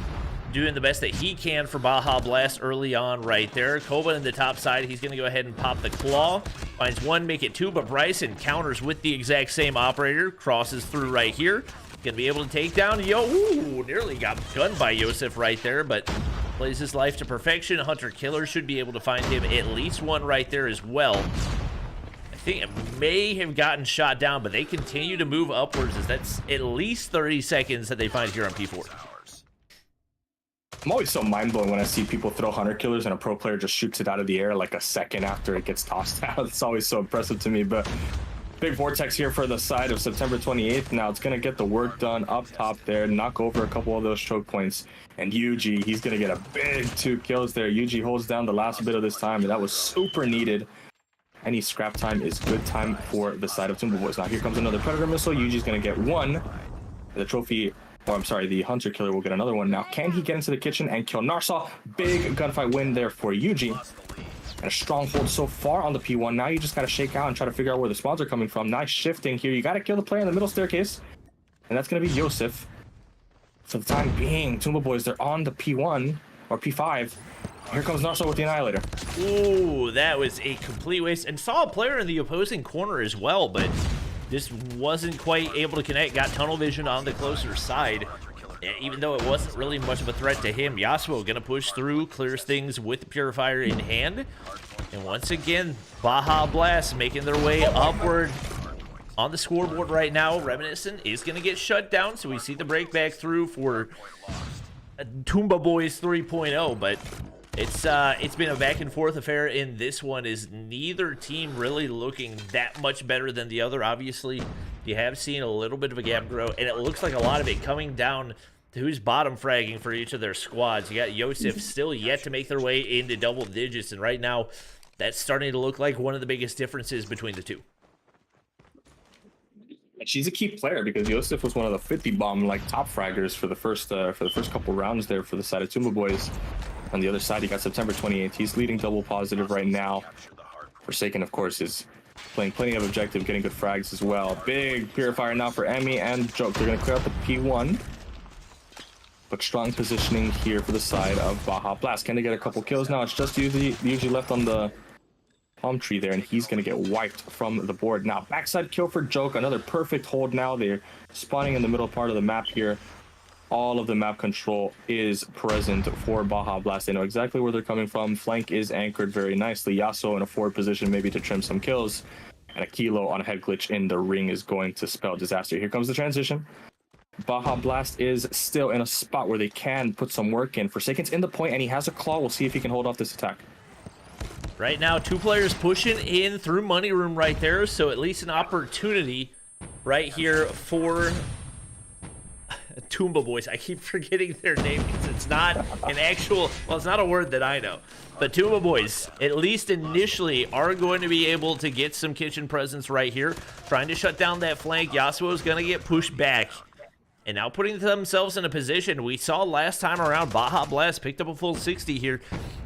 doing the best that he can for Baja Blast early on right there. Koba in the top side, he's going to go ahead and pop the claw. Finds one, make it two, but Bryson counters with the exact same operator. Crosses through right here. Going to be able to take down Ooh, nearly got gunned by Yosef right there, but plays his life to perfection. Hunter Killer should be able to find him at least one right there as well. I think it may have gotten shot down, but they continue to move upwards as that's at least 30 seconds that they find here on P4. I'm always so mind-blown when I see people throw Hunter Killers and a pro player just shoots it out of the air like a second after it gets tossed out. It's always so impressive to me, but big vortex here for the side of September 28th. Now it's going to get the work done up top there, knock over a couple of those choke points. And Yuji, he's going to get a big 2 kills there. Yuji holds down the last bit of this time, and that was super needed. Any scrap time is good time for the side of Tumba Boys. Now here comes another Predator missile. Yuji's going to get one. The trophy, or I'm sorry, the Hunter Killer will get another one. Now can he get into the kitchen and kill Narsaw? Big gunfight win there for Yuji. And a strong hold so far on the P1. Now you just got to shake out and try to figure out where the spawns are coming from. Nice shifting here. You got to kill the player in the middle staircase. And that's going to be Yosef. For the time being, Tumba Boys, they're on the P1 or P5. Here comes Narsaw with the Annihilator. Ooh, that was a complete waste. And saw a player in the opposing corner as well, but just wasn't quite able to connect. Got tunnel vision on the closer side. Even though it wasn't really much of a threat to him, Yasuo gonna push through, clears things with the Purifier in hand. And once again, Baja Blast making their way upward on the scoreboard right now. Reminiscent is gonna get shut down, so we see the break back through for Tumba Boys 3.0, but it's been a back and forth affair in this one, is neither team really looking that much better than the other. Obviously, you have seen a little bit of a gap grow, and it looks like a lot of it coming down to who's bottom fragging for each of their squads. You got Yosef still yet to make their way into double digits, and right now that's starting to look like one of the biggest differences between the two. She's a key player because Yosef was one of the 50 bomb like top fraggers for the first couple rounds there for the side of Tumba Boys. On the other side, you got September 28th. He's leading double positive right now. Forsaken, of course, is playing plenty of objective, getting good frags as well. Big Purifier now for Emmy and Joke. They're going to clear out the P1. But strong positioning here for the side of Baja Blast. Can they get a couple kills now? It's just usually left on the palm tree there, and he's going to get wiped from the board. Now, backside kill for Joke. Another perfect hold now. They're spawning in the middle part of the map here. All of the map control is present for Baja Blast. They know exactly where they're coming from. Flank is anchored very nicely. Yasuo in a forward position maybe to trim some kills. And a Kilo on a head glitch in the ring is going to spell disaster. Here comes the transition. Baja Blast is still in a spot where they can put some work in. Forsaken's in the point, and he has a claw. We'll see if he can hold off this attack. Right now, 2 players pushing in through Money Room right there, so at least an opportunity right here for Tumba Boys. I keep forgetting their name because it's not an actual, well, it's not a word that I know. But Tumba Boys, at least initially, are going to be able to get some kitchen presence right here. Trying to shut down that flank. Yasuo is going to get pushed back. and now putting themselves in a position we saw last time around. Baja Blast picked up a full 60 here.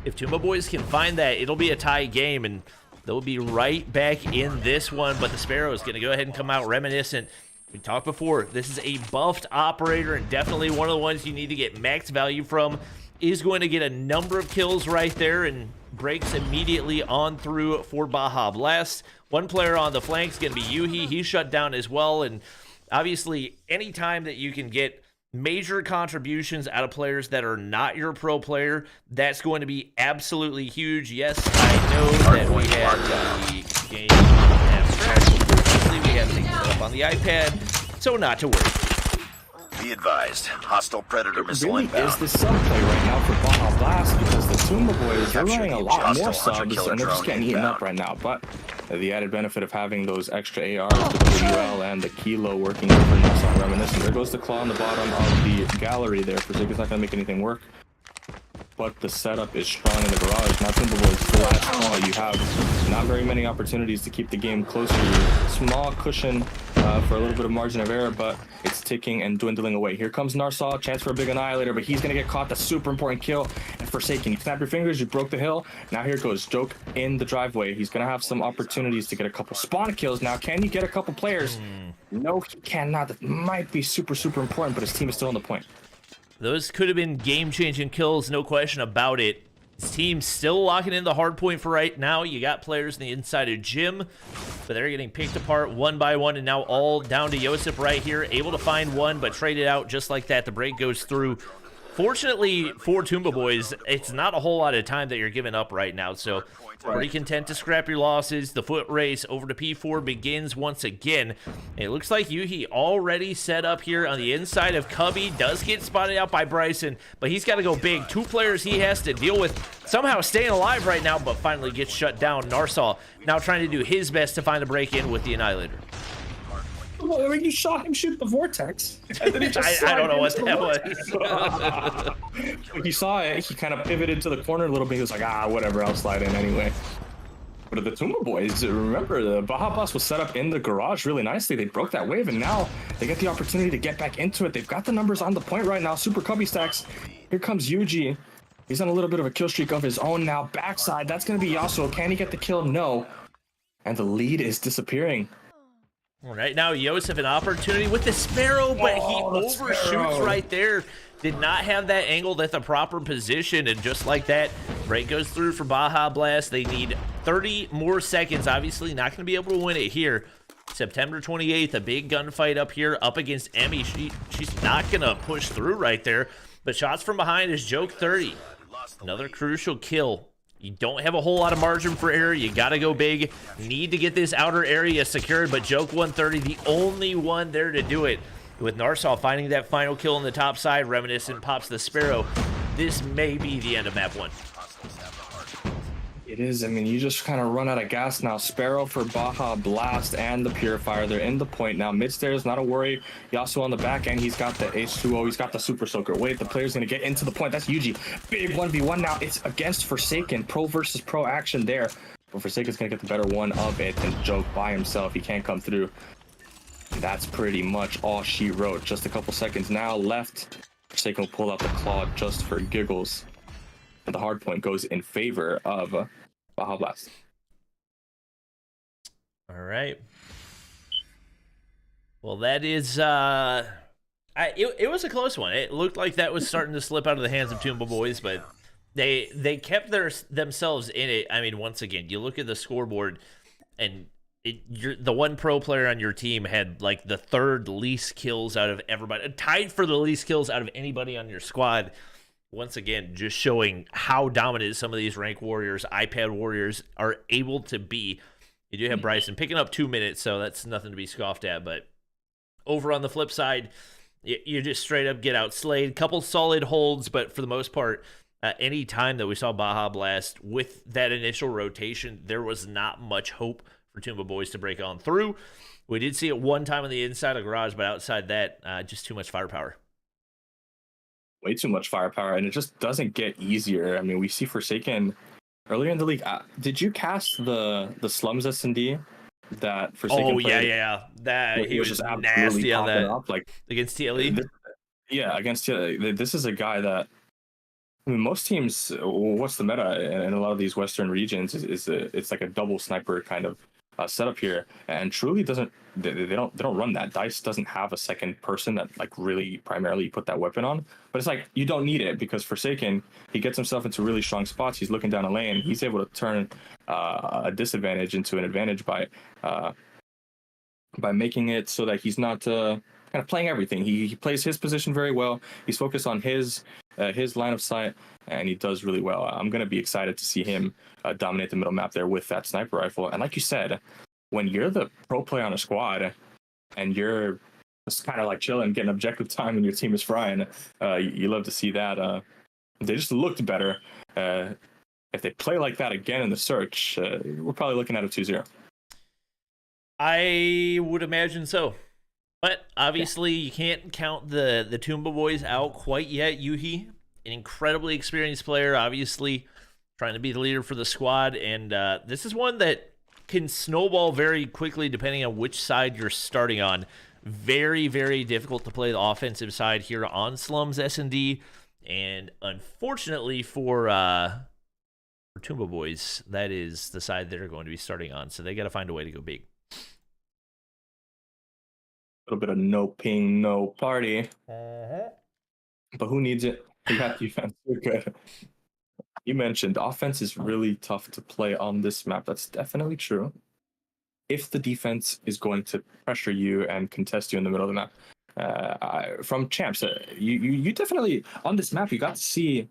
If Tumba Boys can find that, it'll be a tie game, and they'll be right back in this one. But the Sparrow is going to go ahead and come out reminiscent. We talked before, this is a buffed operator, and definitely one of the ones you need to get max value from. Is going to get a number of kills right there and breaks immediately on through for Baja Blast. One player on the flank is going to be Yuhi. He's shut down as well, and obviously anytime that you can get major contributions out of players that are not your pro player, that's going to be absolutely huge. Yes, I know that we have the game abstract. Unfortunately, we have things set up on the iPad, so not to worry. Be advised, hostile predator missile Really inbound. is the sub play right now for Baja Blast, because the Tumba Boys, they're running a lot more subs, and they're just getting eaten up right now. But the added benefit of having those extra ARs, the WL and the Kilo working for Nissan Reminiscent. There goes the claw on the bottom of the gallery there. Forsaken's not going to make anything work. But the setup is strong in the garage. Now Tumba Boys, the last call. You have not very many opportunities to keep the game closer. Small cushion for a little bit of margin of error, but it's ticking and dwindling away. Here comes Narsaw, chance for a big annihilator, but he's going to get caught. That's super important kill. And Forsaken, you snap your fingers, you broke the hill. Now here goes Joke in the driveway. He's going to have some opportunities to get a couple spawn kills. Now, can he get a couple players? No, he cannot. That might be super, super important, but his team is still on the point. Those could have been game-changing kills, no question about it. His team's still locking in the hard point for right now. You got players on the inside of Jim, but they're getting picked apart one by one, and now all down to Joseph right here, able to find one, but traded out just like that. The break goes through. Fortunately for Tumba Boys, it's not a whole lot of time that you're giving up right now, so pretty content to scrap your losses. The foot race over to P4 begins once again. It looks like Yuhi already set up here on the inside of Cubby. Does get spotted out by Bryson, but he's got to go big. Two players he has to deal with, somehow staying alive right now, but finally gets shut down. Narsaw now trying to do his best to find a break-in with the Annihilator. Well, I mean, you saw him shoot the vortex. And then he just I don't know what that was. He saw it. He kind of pivoted to the corner a little bit. He was like, whatever, I'll slide in anyway. But the Tumba Boys, remember, the Baja Blast was set up in the garage really nicely. They broke that wave, and now they get the opportunity to get back into it. They've got the numbers on the point right now. Super Cubby stacks. Here comes Yuji. He's on a little bit of a kill streak of his own now. Backside, that's going to be Yasuo. Can he get the kill? No. And the lead is disappearing. Right now, Joseph an opportunity with the Sparrow, but he overshoots right there. Did not have that angled at the proper position, and just like that, break goes through for Baja Blast. They need 30 more seconds. Obviously, not going to be able to win it here. September 28th, a big gunfight up here, up against Emmy. She's not going to push through right there, but shots from behind is Joke 30. Another crucial kill. You don't have a whole lot of margin for error. You got to go big. Need to get this outer area secured, but Joke 130, the only one there to do it. With Narsaw finding that final kill on the top side, Reminiscent pops the Sparrow. This may be the end of map 1. It is. I mean, you just kind of run out of gas now. Sparrow for Baja Blast and the Purifier. They're in the point now. Mid-stairs, not a worry. Yasuo on the back end. He's got the H2O. He's got the Super Soaker. Wait, the player's going to get into the point. That's Yuji. Big 1v1 now. It's against Forsaken. Pro versus pro action there. But Forsaken's going to get the better one of it. And Joke by himself. He can't come through. That's pretty much all she wrote. Just a couple seconds now left. Forsaken will pull out the claw just for giggles. And the hard point goes in favor of Baja Blast. All right. Well, that is it was a close one. It looked like that was starting to slip out of the hands of Tumba Boys, but they kept themselves in it. I mean, once again, you look at the scoreboard, and the one pro player on your team had like the third least kills out of everybody, tied for the least kills out of anybody on your squad. Once again, just showing how dominant some of these rank warriors, iPad warriors, are able to be. You do have Bryson picking up 2 minutes, so that's nothing to be scoffed at. But over on the flip side, you just straight up get outslayed. Couple solid holds, but for the most part, any time that we saw Baja Blast with that initial rotation, there was not much hope for Tumba Boys to break on through. We did see it one time on the inside of garage, but outside that, just too much firepower. Way too much firepower, and it just doesn't get easier. I mean, we see Forsaken earlier in the league. Did you cast the Slums S&D that Forsaken played? Yeah. That he was just nasty on that up, like against TLE. Yeah, against this is a guy that I mean, most teams. What's the meta in a lot of these Western regions is it's like a double sniper kind of setup here, and truly doesn't they don't run that. Dice doesn't have a second person that like really primarily put that weapon on, but it's like you don't need it because Forsaken, he gets himself into really strong spots. He's looking down a lane. He's able to turn a disadvantage into an advantage by making it so that he's not kind of playing everything. He plays his position very well. He's focused on his line of sight, and he does really well. I'm going to be excited to see him dominate the middle map there with that sniper rifle. And like you said, when you're the pro player on a squad and you're just kind of like chilling, getting objective time, and your team is frying, you love to see that. They just looked better. If they play like that again in the search, we're probably looking at a 2-0. I would imagine so. But obviously, you can't count the Tumba boys out quite yet. Yuhi, an incredibly experienced player, obviously trying to be the leader for the squad. And this is one that can snowball very quickly depending on which side you're starting on. Very, very difficult to play the offensive side here on Slums S&D. And unfortunately for Tumba boys, that is the side they're going to be starting on. So they got to find a way to go big. A little bit of no ping, no party. But who needs it? We got defense. We're good. You mentioned offense is really tough to play on this map. That's definitely true. If the defense is going to pressure you and contest you in the middle of the map, from champs, you definitely on this map you got to see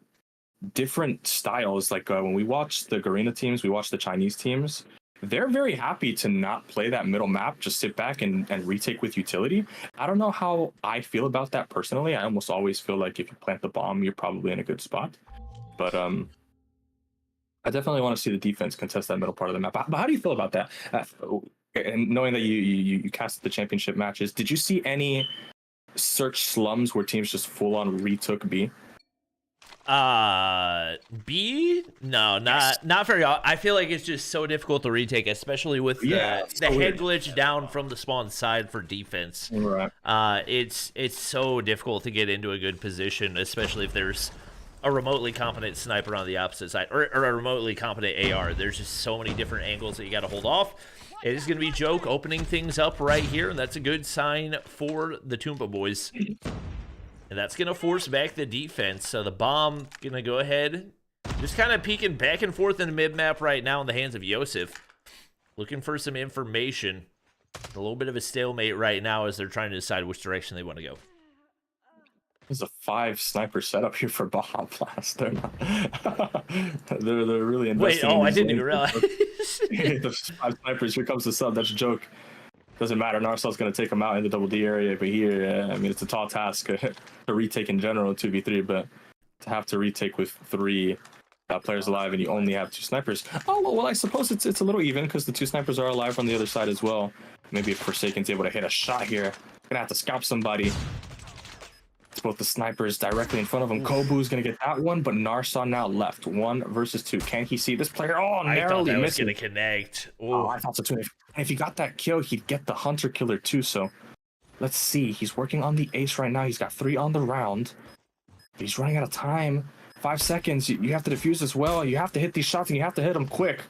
different styles. Like when we watched the Garena teams, we watched the Chinese teams. They're very happy to not play that middle map, just sit back and retake with utility. I don't know how I feel about that personally. I almost always feel like if you plant the bomb, you're probably in a good spot. But I definitely want to see the defense contest that middle part of the map. But how do you feel about that? And knowing that you cast the championship matches, did you see any search slums where teams just full on retook B? B? No, not very often. I feel like it's just so difficult to retake, especially with the head glitch down from the spawn side for defense. Right. It's so difficult to get into a good position, especially if there's a remotely competent sniper on the opposite side, or a remotely competent AR. There's just so many different angles that you got to hold off. It is going to be Joke opening things up right here, and that's a good sign for the Tumba boys. And that's going to force back the defense. So the bomb going to go ahead. Just kind of peeking back and forth in the mid-map right now in the hands of Yosef. Looking for some information. A little bit of a stalemate right now as they're trying to decide which direction they want to go. There's a 5 sniper setup here for Baja Blast. They're not. they're really investing. Wait, I didn't even realize. The 5 snipers. Here comes the sub. That's a joke. Doesn't matter. Narsal's going to take him out in the double D area. But here, I mean, it's a tall task to retake in general 2v3, but to have to retake with 3 players alive and you only have 2 snipers. Oh, well, I suppose it's a little even because the 2 snipers are alive on the other side as well. Maybe if Forsaken's able to hit a shot here, going to have to scalp somebody. It's both the snipers directly in front of him. Kobu's going to get that one, but Narsal now left. 1 versus 2. Can he see this player? Oh, narrowly I thought that was missing. going to connect. Oh, I thought so too. If he got that kill, he'd get the hunter killer too. So let's see. He's working on the ace right now. He's got 3 on the round. He's running out of time. 5 seconds. You have to defuse as well. You have to hit these shots and you have to hit them quick.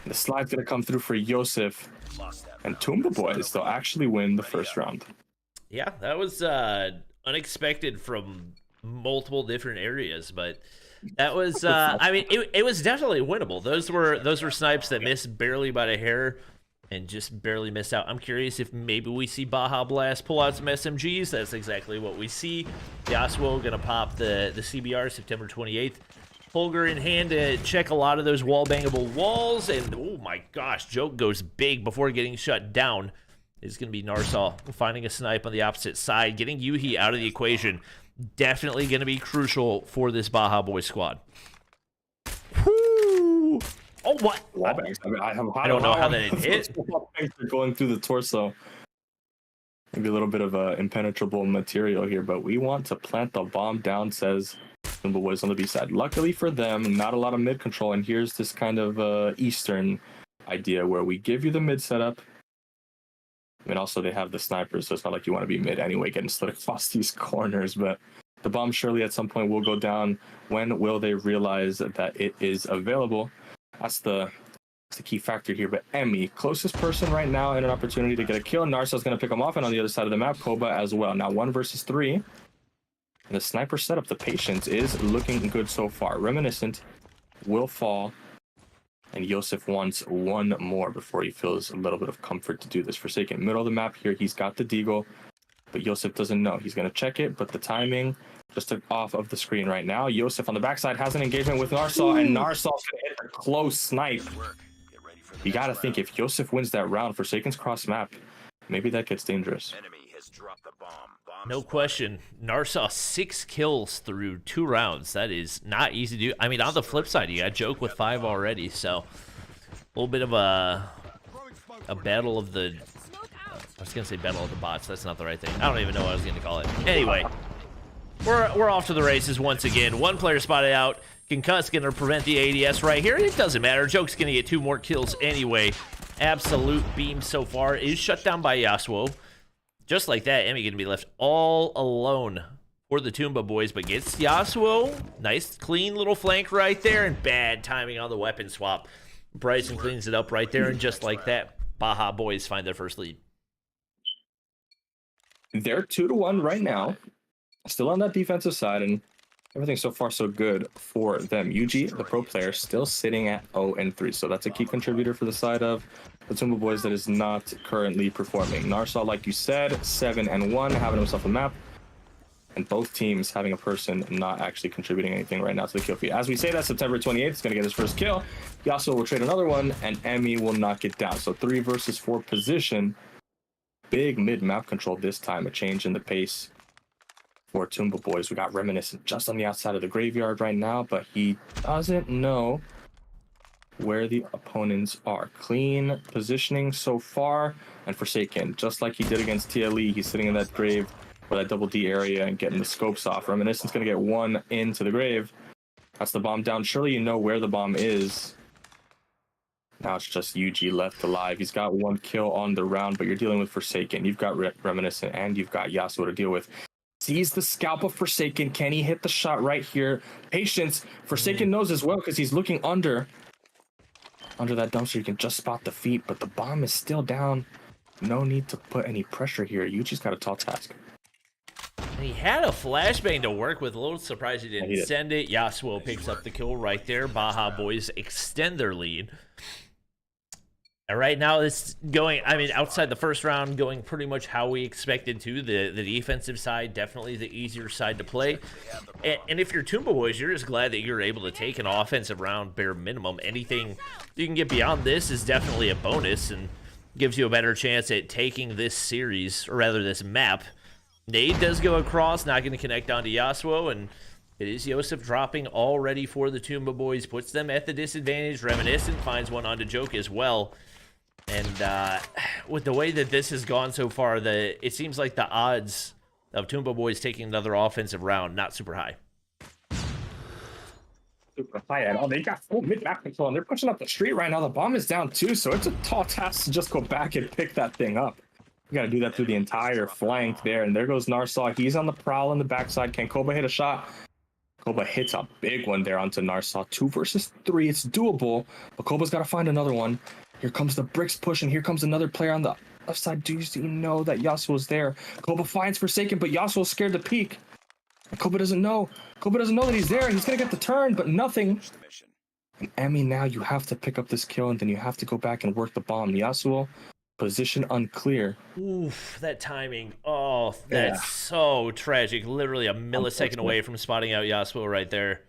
The slide's going to come through for Yosef. And Tumba boys, they'll actually win the first round. Yeah, that was unexpected from multiple different areas, but that was I mean it was definitely winnable. Those were snipes that missed barely by a hair and just barely missed out. I'm curious if maybe we see Baja Blast pull out some SMGs. That's exactly what we see. Yasuo gonna pop the CBR September 28th. Holger in hand to check a lot of those wall bangable walls, and oh my gosh, Joke goes big before getting shut down. It's going to be Narsal finding a snipe on the opposite side, getting Yuhi out of the equation. Definitely going to be crucial for this Baja Boy squad. Woo! Oh, what? I don't know how that hit. Going through the torso. Maybe a little bit of impenetrable material here, but we want to plant the bomb down, says Tumba boys on the B side. Luckily for them, not a lot of mid control, and here's this kind of Eastern idea where we give you the mid setup. I mean, also they have the snipers, so it's not like you want to be mid anyway, getting slid across these corners. But the bomb surely at some point will go down. When will they realize that it is available? That's the key factor here. But Emmy, closest person right now in an opportunity to get a kill. Narsa's going to pick him off, and on the other side of the map, Koba as well. Now 1 versus 3. And the sniper setup, the patience, is looking good so far. Reminiscent will fall. And Yosef wants one more before he feels a little bit of comfort to do this. Forsaken, middle of the map here. He's got the deagle, but Yosef doesn't know. He's going to check it, but the timing just took off of the screen right now. Yosef on the backside has an engagement with Narsaw, and Narsaw's going to hit a close snipe. You got to think if Yosef wins that round, Forsaken's cross map, maybe that gets dangerous. No question. Narsaw 6 kills through 2 rounds. That is not easy to do. I mean, on the flip side, you got Joke with 5 already, so a little bit of a battle of the... I was going to say battle of the bots. That's not the right thing. I don't even know what I was going to call it. Anyway, we're off to the races once again. 1 player spotted out. Concuss going to prevent the ADS right here. It doesn't matter. Joke's going to get 2 more kills anyway. Absolute beam so far is shut down by Yasuo. Just like that, Emmy going to be left all alone for the Tumba boys, but gets Yasuo. Nice, clean little flank right there, and bad timing on the weapon swap. Bryson cleans it up right there, and just like that, Baja boys find their first lead. They're 2-1 right now. Still on that defensive side, and everything so far so good for them. UG, the pro player, still sitting at 0-3, so that's a key contributor for the side of the Tumba boys that is not currently performing. Narsaw, like you said, 7-1, having himself a map, and both teams having a person not actually contributing anything right now to the kill feed. As we say that, September 28th is going to get his first kill. Yasuo will trade another one, and Emmy will knock it down. So 3 versus 4 position. Big mid-map control this time, a change in the pace for Tumba boys. We got Reminiscent just on the outside of the graveyard right now, but he doesn't know where the opponents are. Clean positioning so far, and Forsaken, just like he did against TLE, he's sitting in that grave or that double D area and getting the scopes off. Reminiscent's going to get 1 into the grave. That's the bomb down. Surely you know where the bomb is. Now it's just UG left alive. He's got 1 kill on the round, but you're dealing with Forsaken. You've got Reminiscent, and you've got Yasuo to deal with. Sees the scalp of Forsaken. Can he hit the shot right here? Patience. Forsaken knows as well because he's looking under that dumpster. You can just spot the feet, but the bomb is still down. No need to put any pressure here. Yuji's got a tall task. And he had a flashbang to work with. A little surprised he didn't send it. Yasuo picks up the kill right there. Baja boys extend their lead. And right now, it's going, I mean, outside the first round, going pretty much how we expected to. The defensive side, definitely the easier side to play. And if you're Tumba boys, you're just glad that you're able to take an offensive round bare minimum. Anything you can get beyond this is definitely a bonus and gives you a better chance at taking this series, or rather this map. Nade does go across, not going to connect onto Yasuo, and it is Yosef dropping already for the Tumba boys, puts them at the disadvantage. Reminiscent finds one onto Joke as well. And with the way that this has gone so far, it seems like the odds of Tumba boys taking another offensive round not super high. Super high at all. They got full mid-map control, and they're pushing up the street right now. The bomb is down too, so it's a tall task to just go back and pick that thing up. You got to do that through the entire flank there, and there goes Narsaw. He's on the prowl on the backside. Can Koba hit a shot? Koba hits a big one there onto Narsaw. 2 versus 3. It's doable, but Koba's got to find another one. Here comes the bricks push, and here comes another player on the left side. Do you know that Yasuo's there? Koba finds Forsaken, but Yasuo's scared to peek. And Koba doesn't know. Koba doesn't know that he's there. He's going to get the turn, but nothing. And Emmy, now you have to pick up this kill, and then you have to go back and work the bomb. Yasuo, position unclear. Oof, that timing. Oh, that's so tragic. Literally a millisecond away from spotting out Yasuo right there.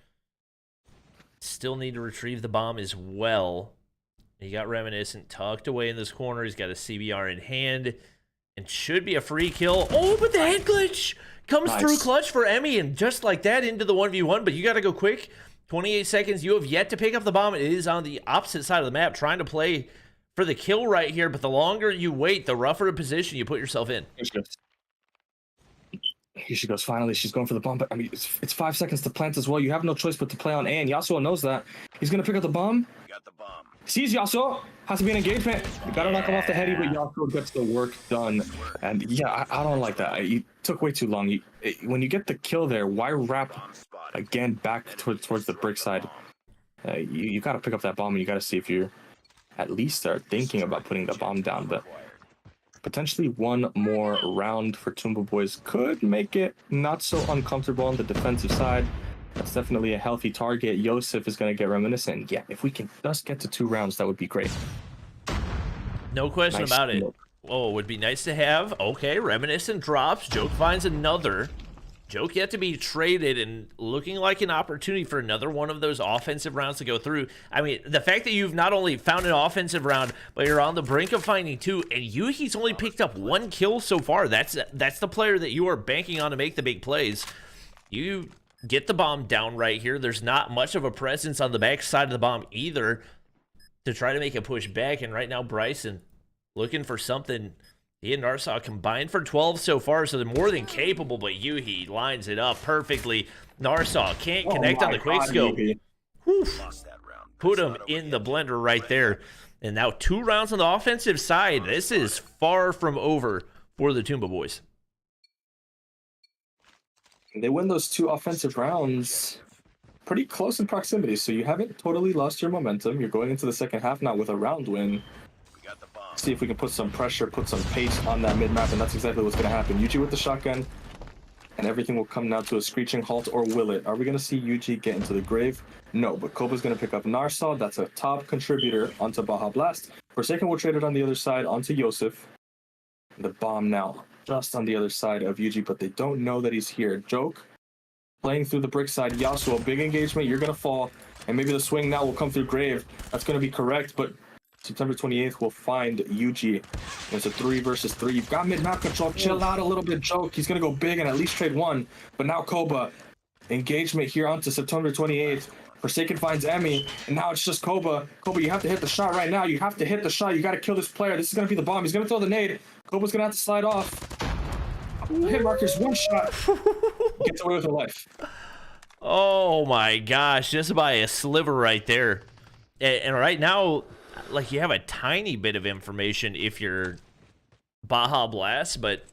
Still need to retrieve the bomb as well. He got Reminiscent tucked away in this corner. He's got a CBR in hand. And should be a free kill. Oh, but the head glitch comes through clutch for Emmy. And just like that, into the 1v1. But you got to go quick. 28 seconds. You have yet to pick up the bomb. It is on the opposite side of the map, trying to play for the kill right here. But the longer you wait, the rougher a position you put yourself in. Here she goes. Finally, she's going for the bomb. But I mean, it's 5 seconds to plant as well. You have no choice but to play on A. And Yasuo knows that. He's going to pick up the bomb. Got the bomb. sees Yasuo. Has to be an engagement. You gotta knock him off the heady, but Yasuo gets the work done. And yeah, I don't like that. It took way too long. When you get the kill there, why wrap again back towards the brick side? You gotta pick up that bomb, and you gotta see if you at least start thinking about putting the bomb down. But potentially one more round for Tumba boys could make it not so uncomfortable on the defensive side. That's definitely a healthy target. Yosef is going to get reminiscent. Yeah, if we can just get to 2 rounds, that would be great. No question about it. Oh, it would be nice to have. Okay, reminiscent drops. Joke finds another. Joke yet to be traded and looking like an opportunity for another one of those offensive rounds to go through. I mean, the fact that you've not only found an offensive round, but you're on the brink of finding 2, and Yuhi's only picked up 1 kill so far. That's the player that you are banking on to make the big plays. You get the bomb down right here. There's not much of a presence on the back side of the bomb either to try to make a push back. And right now, Bryson looking for something. He and Narsaw combined for 12 so far, so they're more than capable, but Yuhi lines it up perfectly. Narsaw can't connect on the quickscope. Put him in the blender right there. And now 2 rounds on the offensive side. This is far from over for the Tumba boys. They win those 2 offensive rounds pretty close in proximity, so you haven't totally lost your momentum. You're going into the second half now with a round win. See if we can put some pressure, put some pace on that mid-map, and that's exactly what's going to happen. Yuji with the shotgun, and everything will come now to a screeching halt, or will it? Are we going to see Yuji get into the grave? No, but Koba's going to pick up Narsaw. That's a top contributor onto Baja Blast. Forsaken will trade it on the other side onto Yosef. The bomb now just on the other side of Yuji, but they don't know that he's here. Joke playing through the brick side. Yasuo, big engagement. You're going to fall, and maybe the swing now will come through grave. That's going to be correct, but September 28th will find Yuji. It's a 3 versus 3. You've got mid-map control. Chill out a little bit, Joke. He's going to go big and at least trade 1. But now Koba, engagement here onto September 28th. Forsaken finds Emmy, and now it's just Koba. Koba, you have to hit the shot right now. You have to hit the shot. You got to kill this player. This is going to be the bomb. He's going to throw the nade. Koba's going to have to slide off. Hit markers, 1 shot. Gets away with her life. Oh my gosh, just by a sliver right there. And right now, like, you have a tiny bit of information if you're Baja Blast, but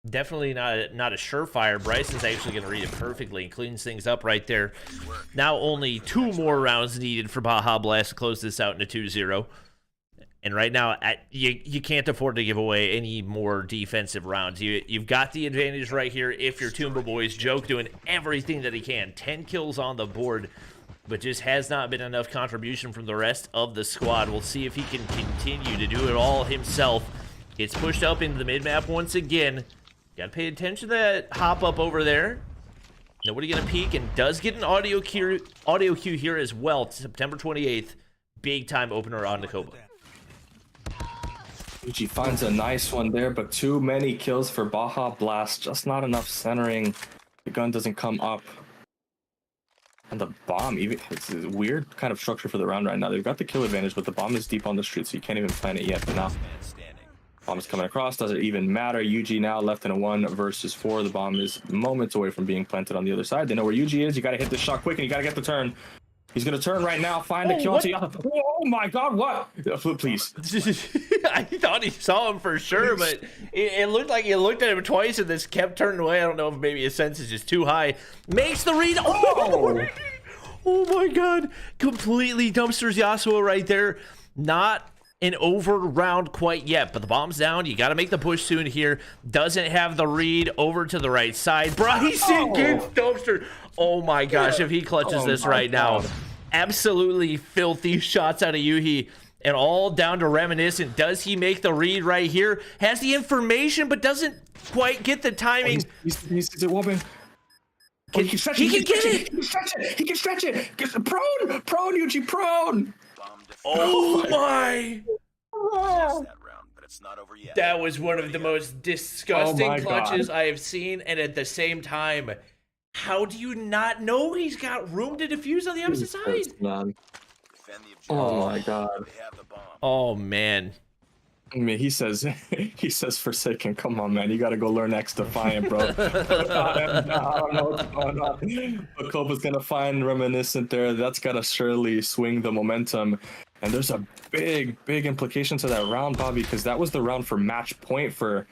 definitely not a surefire. Bryson's actually going to read it perfectly and cleans things up right there. Now only 2 more rounds needed for Baja Blast to close this out into 2-0. And right now, you can't afford to give away any more defensive rounds. You've got the advantage right here if you're Tumba boys. Joke doing everything that he can. 10 kills on the board, but just has not been enough contribution from the rest of the squad. We'll see if he can continue to do it all himself. Gets pushed up into the mid-map once again. Got to pay attention to that hop-up over there. Nobody going to peek, and does get an audio cue here as well. September 28th, big-time opener on Nakoba. Yuji finds a nice one there, but too many kills for Baja Blast. Just not enough centering. The gun doesn't come up. And the bomb, even it's a weird kind of structure for the round right now. They've got the kill advantage, but the bomb is deep on the street, so you can't even plant it yet. But now, bomb is coming across. Does it even matter? Yuji now left in a 1 versus 4. The bomb is moments away from being planted on the other side. They know where Yuji is. You got to hit this shot quick, and you got to get the turn. He's going to turn right now, find the kill. Oh my god, what? Please. I thought he saw him for sure, but it looked like he looked at him twice and this kept turning away. I don't know if maybe his sense is just too high. Makes the read. Oh, oh my god. Completely dumpsters Yasuo right there. Not an over round quite yet, but the bomb's down. You got to make the push soon here. Doesn't have the read over to the right side. Bryson gets dumpstered. Oh my gosh, if he clutches this right now. Absolutely filthy shots out of Yuhi. And all down to reminiscent. Does he make the read right here? Has the information, but doesn't quite get the timing. He's a woman. He can get it. He can stretch it. He can stretch it. Prone, Yuji, prone. Oh my. That was one of the most disgusting clutches I have seen. And at the same time, how do you not know he's got room to defuse on the opposite side? Man. Oh my god. Oh man. I mean, he says Forsaken. Come on, man. You got to go learn X Defiant, bro. I don't know what's going on. But Koba's going to find Reminiscent there. That's got to surely swing the momentum. And there's a big implication to that round, Bobby, because that was the round for match point for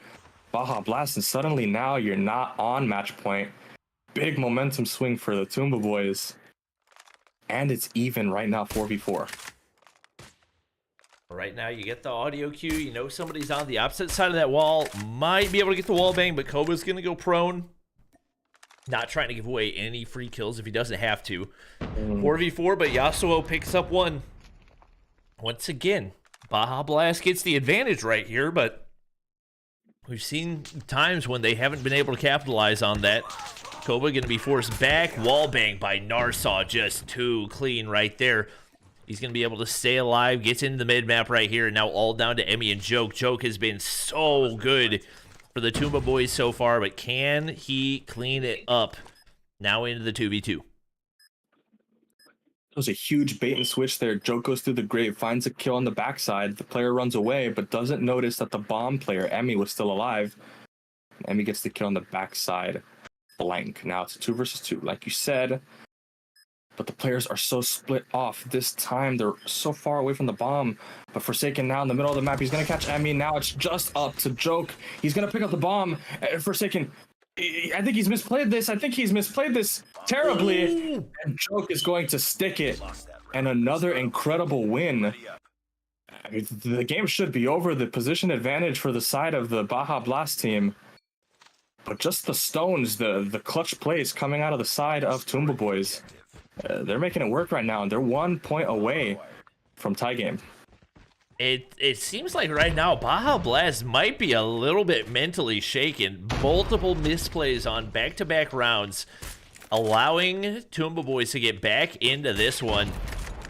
Baja Blast, and suddenly now you're not on match point. Big momentum swing for the Tumba boys. And it's even right now, 4v4. Right now, you get the audio cue. You know somebody's on the opposite side of that wall. Might be able to get the wall bang, but Koba's going to go prone. Not trying to give away any free kills if he doesn't have to. 4v4, but Yasuo picks up one. Once again, Baja Blast gets the advantage right here, but we've seen times when they haven't been able to capitalize on that. Koba going to be forced back. Wall bang by Narsaw, just too clean right there. He's going to be able to stay alive, gets into the mid-map right here, and now all down to Emmy and Joke. Joke has been so good for the Tumba boys so far, but can he clean it up now into the 2v2? It was a huge bait and switch there. Joke goes through the grave, finds a kill on the backside. The player runs away, but doesn't notice that the bomb player, Emmy, was still alive. Emmy gets the kill on the backside. Blank. Now it's a 2 versus 2, like you said. But the players are so split off. This time, they're so far away from the bomb. But Forsaken now in the middle of the map. He's going to catch Emmy. Now it's just up to Joke. He's going to pick up the bomb. Forsaken, I think he's misplayed this terribly. And Joke is going to stick it. And another incredible win. I mean, the game should be over. The position advantage for the side of the Baja Blast team. But just the stones, the clutch plays coming out of the side of Tumba boys. They're making it work right now, and they're 1 point away from tie game. It seems like right now Baja Blast might be a little bit mentally shaken. Multiple misplays on back-to-back rounds, allowing Tumba boys to get back into this one.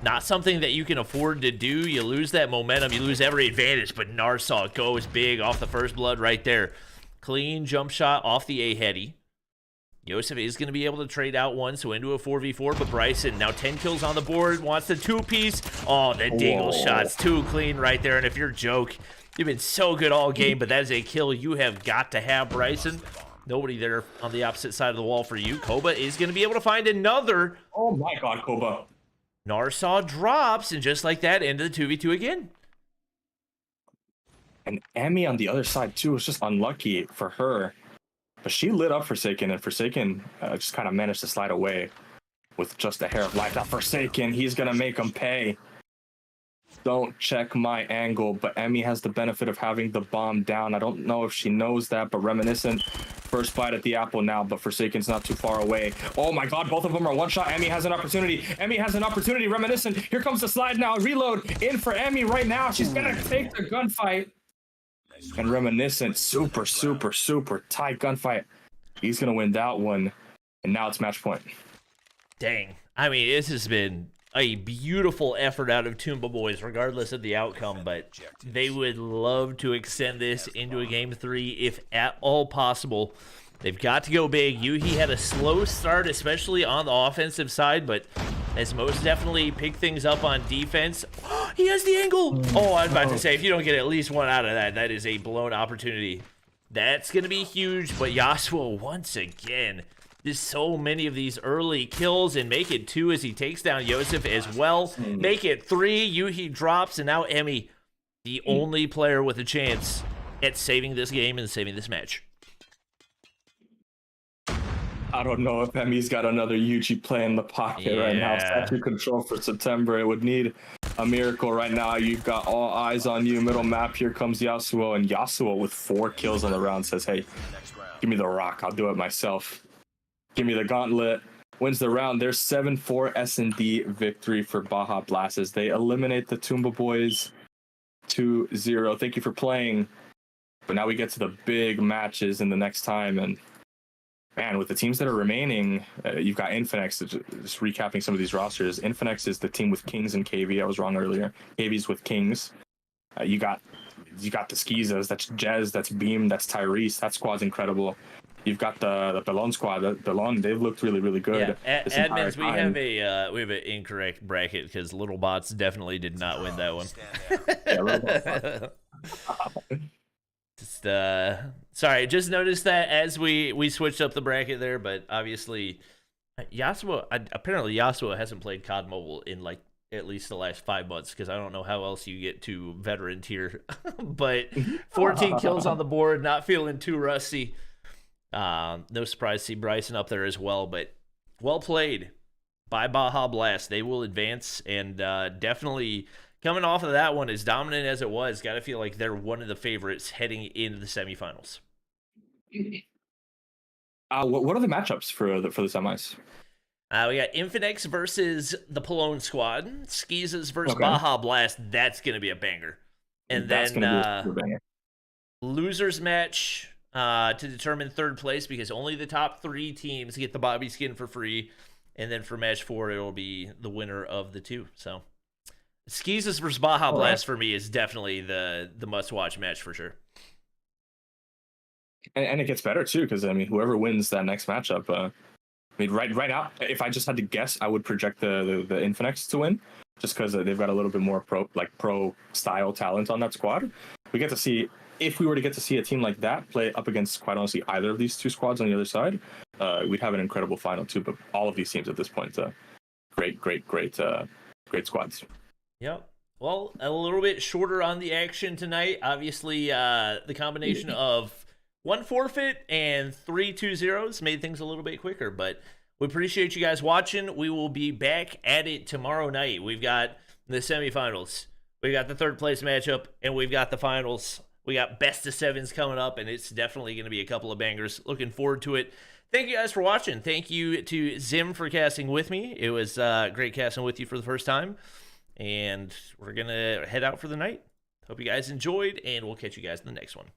Not something that you can afford to do. You lose that momentum, you lose every advantage, but Narsaw goes big off the first blood right there. Clean jump shot off the A-heady. Yosef is going to be able to trade out one, so into a 4v4, but Bryson, now 10 kills on the board, wants the two-piece. Oh, that Dingle shot's too clean right there, and if you're Joke, you've been so good all game, but that is a kill you have got to have, Bryson. Nobody there on the opposite side of the wall for you. Koba is going to be able to find another. Oh my god, Koba. Narsaw drops, and just like that, into the 2v2 again. And Emmy on the other side, too, was just unlucky for her. But she lit up Forsaken, and Forsaken just kind of managed to slide away with just a hair of life. Now Forsaken, he's going to make him pay. Don't check my angle, but Emmy has the benefit of having the bomb down. I don't know if she knows that, but Reminiscent, first bite at the apple now, but Forsaken's not too far away. Oh my god, both of them are one shot. Emmy has an opportunity. Emmy has an opportunity. Reminiscent, here comes the slide now. Reload in for Emmy right now. She's going to take the gunfight. And Reminiscent, super tight gunfight. He's going to win that one. And now it's match point. Dang. I mean, this has been a beautiful effort out of Tumba boys, regardless of the outcome. But they would love to extend this into a game 3 if at all possible. They've got to go big. Yuhi had a slow start, especially on the offensive side, but has most definitely picked things up on defense. He has the angle. Oh, I was about to say, if you don't get at least one out of that, that is a blown opportunity. That's going to be huge, but Yasuo, once again, just so many of these early kills, and make it 2 as he takes down Yosef as well. Make it 3. Yuhi drops, and now Emmy, the only player with a chance at saving this game and saving this match. I don't know if Emmy's got another Yuji play in the pocket right now. Statue control for September. It would need a miracle right now. You've got all eyes on you. Middle map. Here comes Yasuo. And Yasuo with 4 kills on the round says, hey, give me the rock. I'll do it myself. Give me the gauntlet. Wins the round. There's 7-4 S&D victory for Baja Blast as they eliminate the Tumba boys 2-0. Thank you for playing. But now we get to the big matches in the next time. And man, with the teams that are remaining, you've got Infinex. Just recapping some of these rosters. Infinex is the team with Kings and KV. I was wrong earlier. KV's with Kings. You got the Skeezahs. That's Jez. That's Beam. That's Tyrese. That squad's incredible. You've got the Pelone squad. The Pelone, they've looked really, really good. Yeah, admins, we have an incorrect bracket because LittleBots definitely did not win that one. Just sorry, just noticed that as we switched up the bracket there, but obviously Yasuo apparently Yasuo hasn't played COD Mobile in like at least the last 5 months, because I don't know how else you get to veteran tier. But 14 kills on the board, not feeling too rusty. No surprise to see Bryson up there as well, but well played by Baja Blast. They will advance, and definitely coming off of that one, as dominant as it was, got to feel like they're one of the favorites heading into the semifinals. What are the matchups for the semis? We got Infinix versus the Pelone squad, Skeezahs versus Okay. Baja Blast. That's going to be a banger. And That's then gonna be a banger. losers match to determine third place, because only the top 3 teams get the Bobby skin for free. And then for match 4, it will be the winner of the 2. So Skeezahs versus Baja Blast for me is definitely the must-watch match for sure. And it gets better too, because I mean, whoever wins that next matchup, I mean, right now, if I just had to guess, I would project the Infinix to win, just because they've got a little bit more pro style talent on that squad. We get to see, if we were to get to see a team like that play up against, quite honestly, either of these 2 squads on the other side, we'd have an incredible final too. But all of these teams at this point, great squads. Yep. Well, a little bit shorter on the action tonight. Obviously, the combination of 1 forfeit and 3 2-0s made things a little bit quicker, but we appreciate you guys watching. We will be back at it tomorrow night. We've got the semifinals, we got the third place matchup, and we've got the finals. We got best of 7s coming up, and it's definitely going to be a couple of bangers. Looking forward to it. Thank you guys for watching. Thank you to Zim for casting with me. It was great casting with you for the first time, and we're going to head out for the night. Hope you guys enjoyed, and we'll catch you guys in the next one.